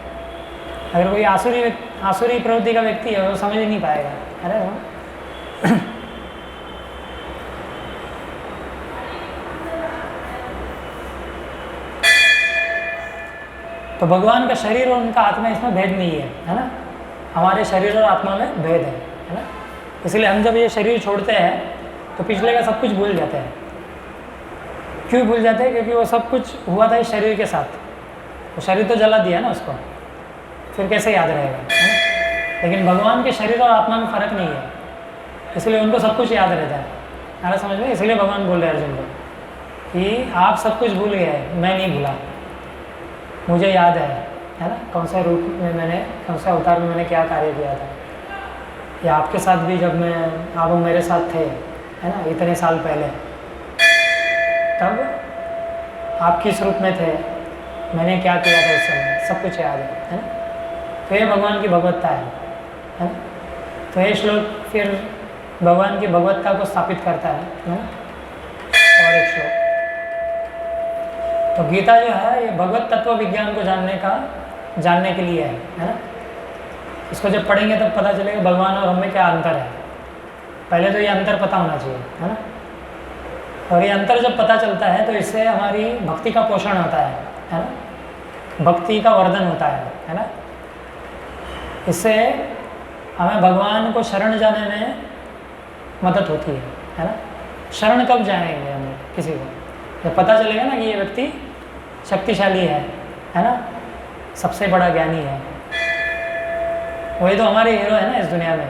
अगर कोई आसुरी प्रवृत्ति का व्यक्ति है वो समझ ही नहीं पाएगा, है ना। तो भगवान का शरीर और उनका आत्मा, इसमें भेद नहीं है ना। हमारे शरीर और आत्मा में भेद है ना। इसलिए हम जब ये शरीर छोड़ते हैं तो पिछले का सब कुछ भूल जाते हैं। क्यों भूल जाते हैं? क्योंकि वो सब कुछ हुआ था इस शरीर के साथ, तो शरीर तो जला दिया ना उसको, फिर कैसे याद रहेगा, है ना। लेकिन भगवान के शरीर और आत्मा में फ़र्क नहीं है, इसलिए उनको सब कुछ याद रहता है, है ना, समझ में। इसलिए भगवान बोल रहे हैं अर्जुन को कि आप सब कुछ भूल गए, मैं नहीं भूला, मुझे याद है ना, कौन सा रूप में मैंने, कौन सा अवतार में मैंने क्या कार्य किया था। या आपके साथ भी जब आप मेरे साथ थे, है ना, इतने साल पहले, तब आप किस रूप में थे, मैंने क्या किया था उस समय, सब कुछ याद है ना। तो ये भगवान की भगवत्ता है ना। तो ये श्लोक फिर भगवान की भगवत्ता को स्थापित करता है ना। और एक श्लोक, तो गीता जो है ये भगवत तत्व विज्ञान को जानने के लिए है ना। इसको जब पढ़ेंगे तब पता चलेगा भगवान और हम में क्या अंतर है। पहले तो ये अंतर पता होना चाहिए, है ना। और ये अंतर जब पता चलता है तो इससे हमारी भक्ति का पोषण होता है ना, भक्ति का वर्धन होता है ना। इससे हमें भगवान को शरण जाने में मदद होती है ना। शरण कब जाएंगे हम किसी को? जब पता चलेगा ना कि ये व्यक्ति शक्तिशाली है ना, सबसे बड़ा ज्ञानी है। वही तो हमारे हीरो है ना इस दुनिया में।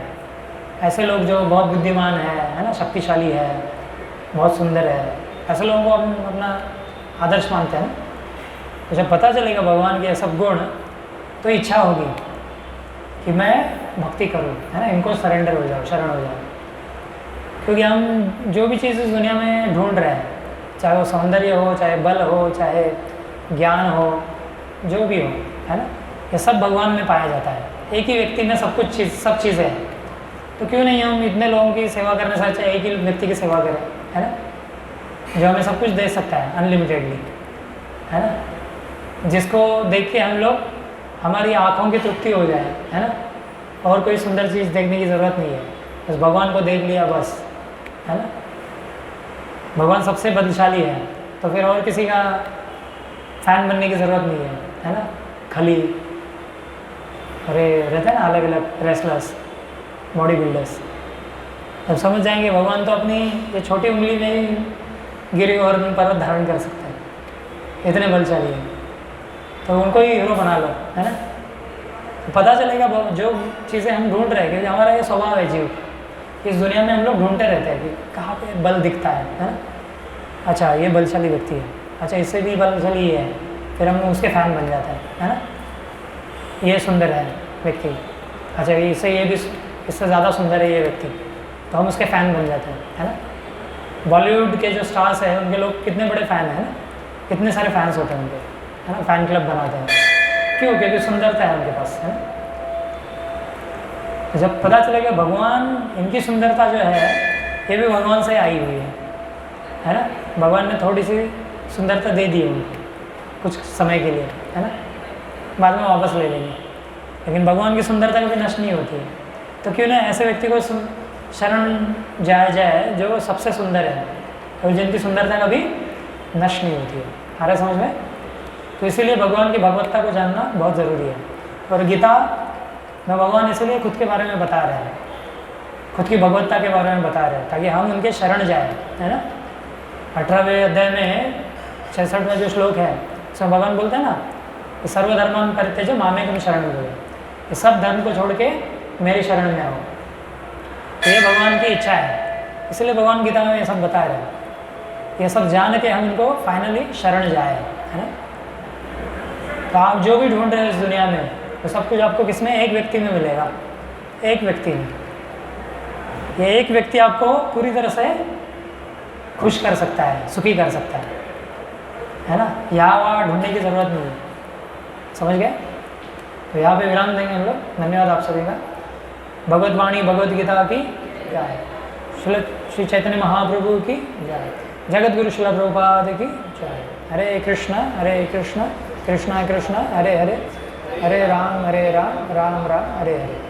ऐसे लोग जो बहुत बुद्धिमान है ना, शक्तिशाली है, बहुत सुंदर है, ऐसे लोगों को हम अपना आदर्श मानते हैं ना। तो जब पता चलेगा भगवान के सब गुण, तो इच्छा होगी कि मैं भक्ति करो, है ना, इनको सरेंडर हो जाओ, शरण हो जाओ। क्योंकि हम जो भी चीज़ इस दुनिया में ढूंढ रहे हैं, चाहे वो सौंदर्य हो, चाहे बल हो, चाहे ज्ञान हो, जो भी हो, है ना, ये सब भगवान में पाया जाता है। एक ही व्यक्ति में सब सब चीज़ें हैं। तो क्यों नहीं हम इतने लोगों की सेवा करने से अच्छा एक ही व्यक्ति की सेवा करें, है ना, जो हमें सब कुछ दे सकता है अनलिमिटेडली, है ना, जिसको देख के हम लोग, हमारी आँखों की तृप्ति हो जाए, है ना, और कोई सुंदर चीज़ देखने की ज़रूरत नहीं है, बस भगवान को देख लिया बस, है ना। भगवान सबसे बलशाली है, तो फिर और किसी का फैन बनने की ज़रूरत नहीं है ना। खली अरे रहते हैं ना अलग अलग रेसलर्स, बॉडी बिल्डर्स, जब समझ जाएंगे भगवान तो अपनी ये छोटी उंगली में ही गिरी और पर्वत धारण कर सकते हैं, इतने बलशाली है, तो उनको ही हीरो बना लो, है ना। तो पता चलेगा जो चीज़ें हम ढूंढ रहे हैं, क्योंकि हमारा ये स्वभाव है जीव, इस दुनिया में हम लोग ढूंढते रहते हैं कि कहाँ पे बल दिखता है ना। अच्छा ये बलशाली व्यक्ति है, अच्छा इससे भी बलशाली ये है, फिर हम उसके फैन बन जाते हैं, है ना। ये सुंदर है व्यक्ति, अच्छा इससे ये भी इससे ज़्यादा सुंदर है ये व्यक्ति, तो हम उसके फ़ैन बन जाते हैं, है ना। बॉलीवुड के जो स्टार्स हैं उनके लोग कितने बड़े फ़ैन हैं ना, कितने सारे फैंस होते हैं उनके, है ना, फ़ैन क्लब बनाते हैं। क्यों? क्योंकि सुंदरता है उनके पास, है ना। तो जब पता चलेगा भगवान, इनकी सुंदरता जो है ये भी भगवान से आई हुई है ना। भगवान ने थोड़ी सी सुंदरता दे दी उनको कुछ समय के लिए, है ना, बाद में वापस ले लेंगे, लेकिन भगवान की सुंदरता कभी नष्ट नहीं होती है। तो क्यों ना ऐसे व्यक्ति को शरण जाया जाए जो सबसे सुंदर है और जिनकी सुंदरता कभी नष्ट नहीं होती है। आ रहा है समझ में? तो इसीलिए भगवान की भगवत्ता को जानना बहुत ज़रूरी है। और गीता में भगवान इसलिए खुद के बारे में बता रहे हैं, खुद की भगवत्ता के बारे में बता रहे हैं, ताकि हम उनके शरण जाए, है ना। 18वें अध्याय में 66वां जो श्लोक है उसमें भगवान बोलते हैं ना कि सर्वधर्मं परित्यज्य मामेकं शरणं व्रज, ये सब धर्म को छोड़ के मेरी शरण में आओ। तो ये भगवान की इच्छा है, इसलिए भगवान गीता में ये सब बता रहे हैं, ये सब जान के हम इनको फाइनली शरण जाए, है ना। तो आप जो भी ढूंढ रहे हैं इस दुनिया में, तो सब कुछ आपको किसमें? एक व्यक्ति में मिलेगा, एक व्यक्ति में। ये एक व्यक्ति आपको पूरी तरह से खुश कर सकता है, सुखी कर सकता है ना। यहाँ वहाँ ढूंढने की ज़रूरत नहीं है, समझ गए? तो यहाँ पे विराम देंगे हम लोग। धन्यवाद आप सभी का। भगवत वाणी भगवत गीता की जय, श्री चैतन्य महाप्रभु की जय, जगत गुरु श्रील प्रभुपाद की जय। हरे कृष्णा कृष्णा कृष्णा हरे हरे, हरे राम राम राम हरे हरे।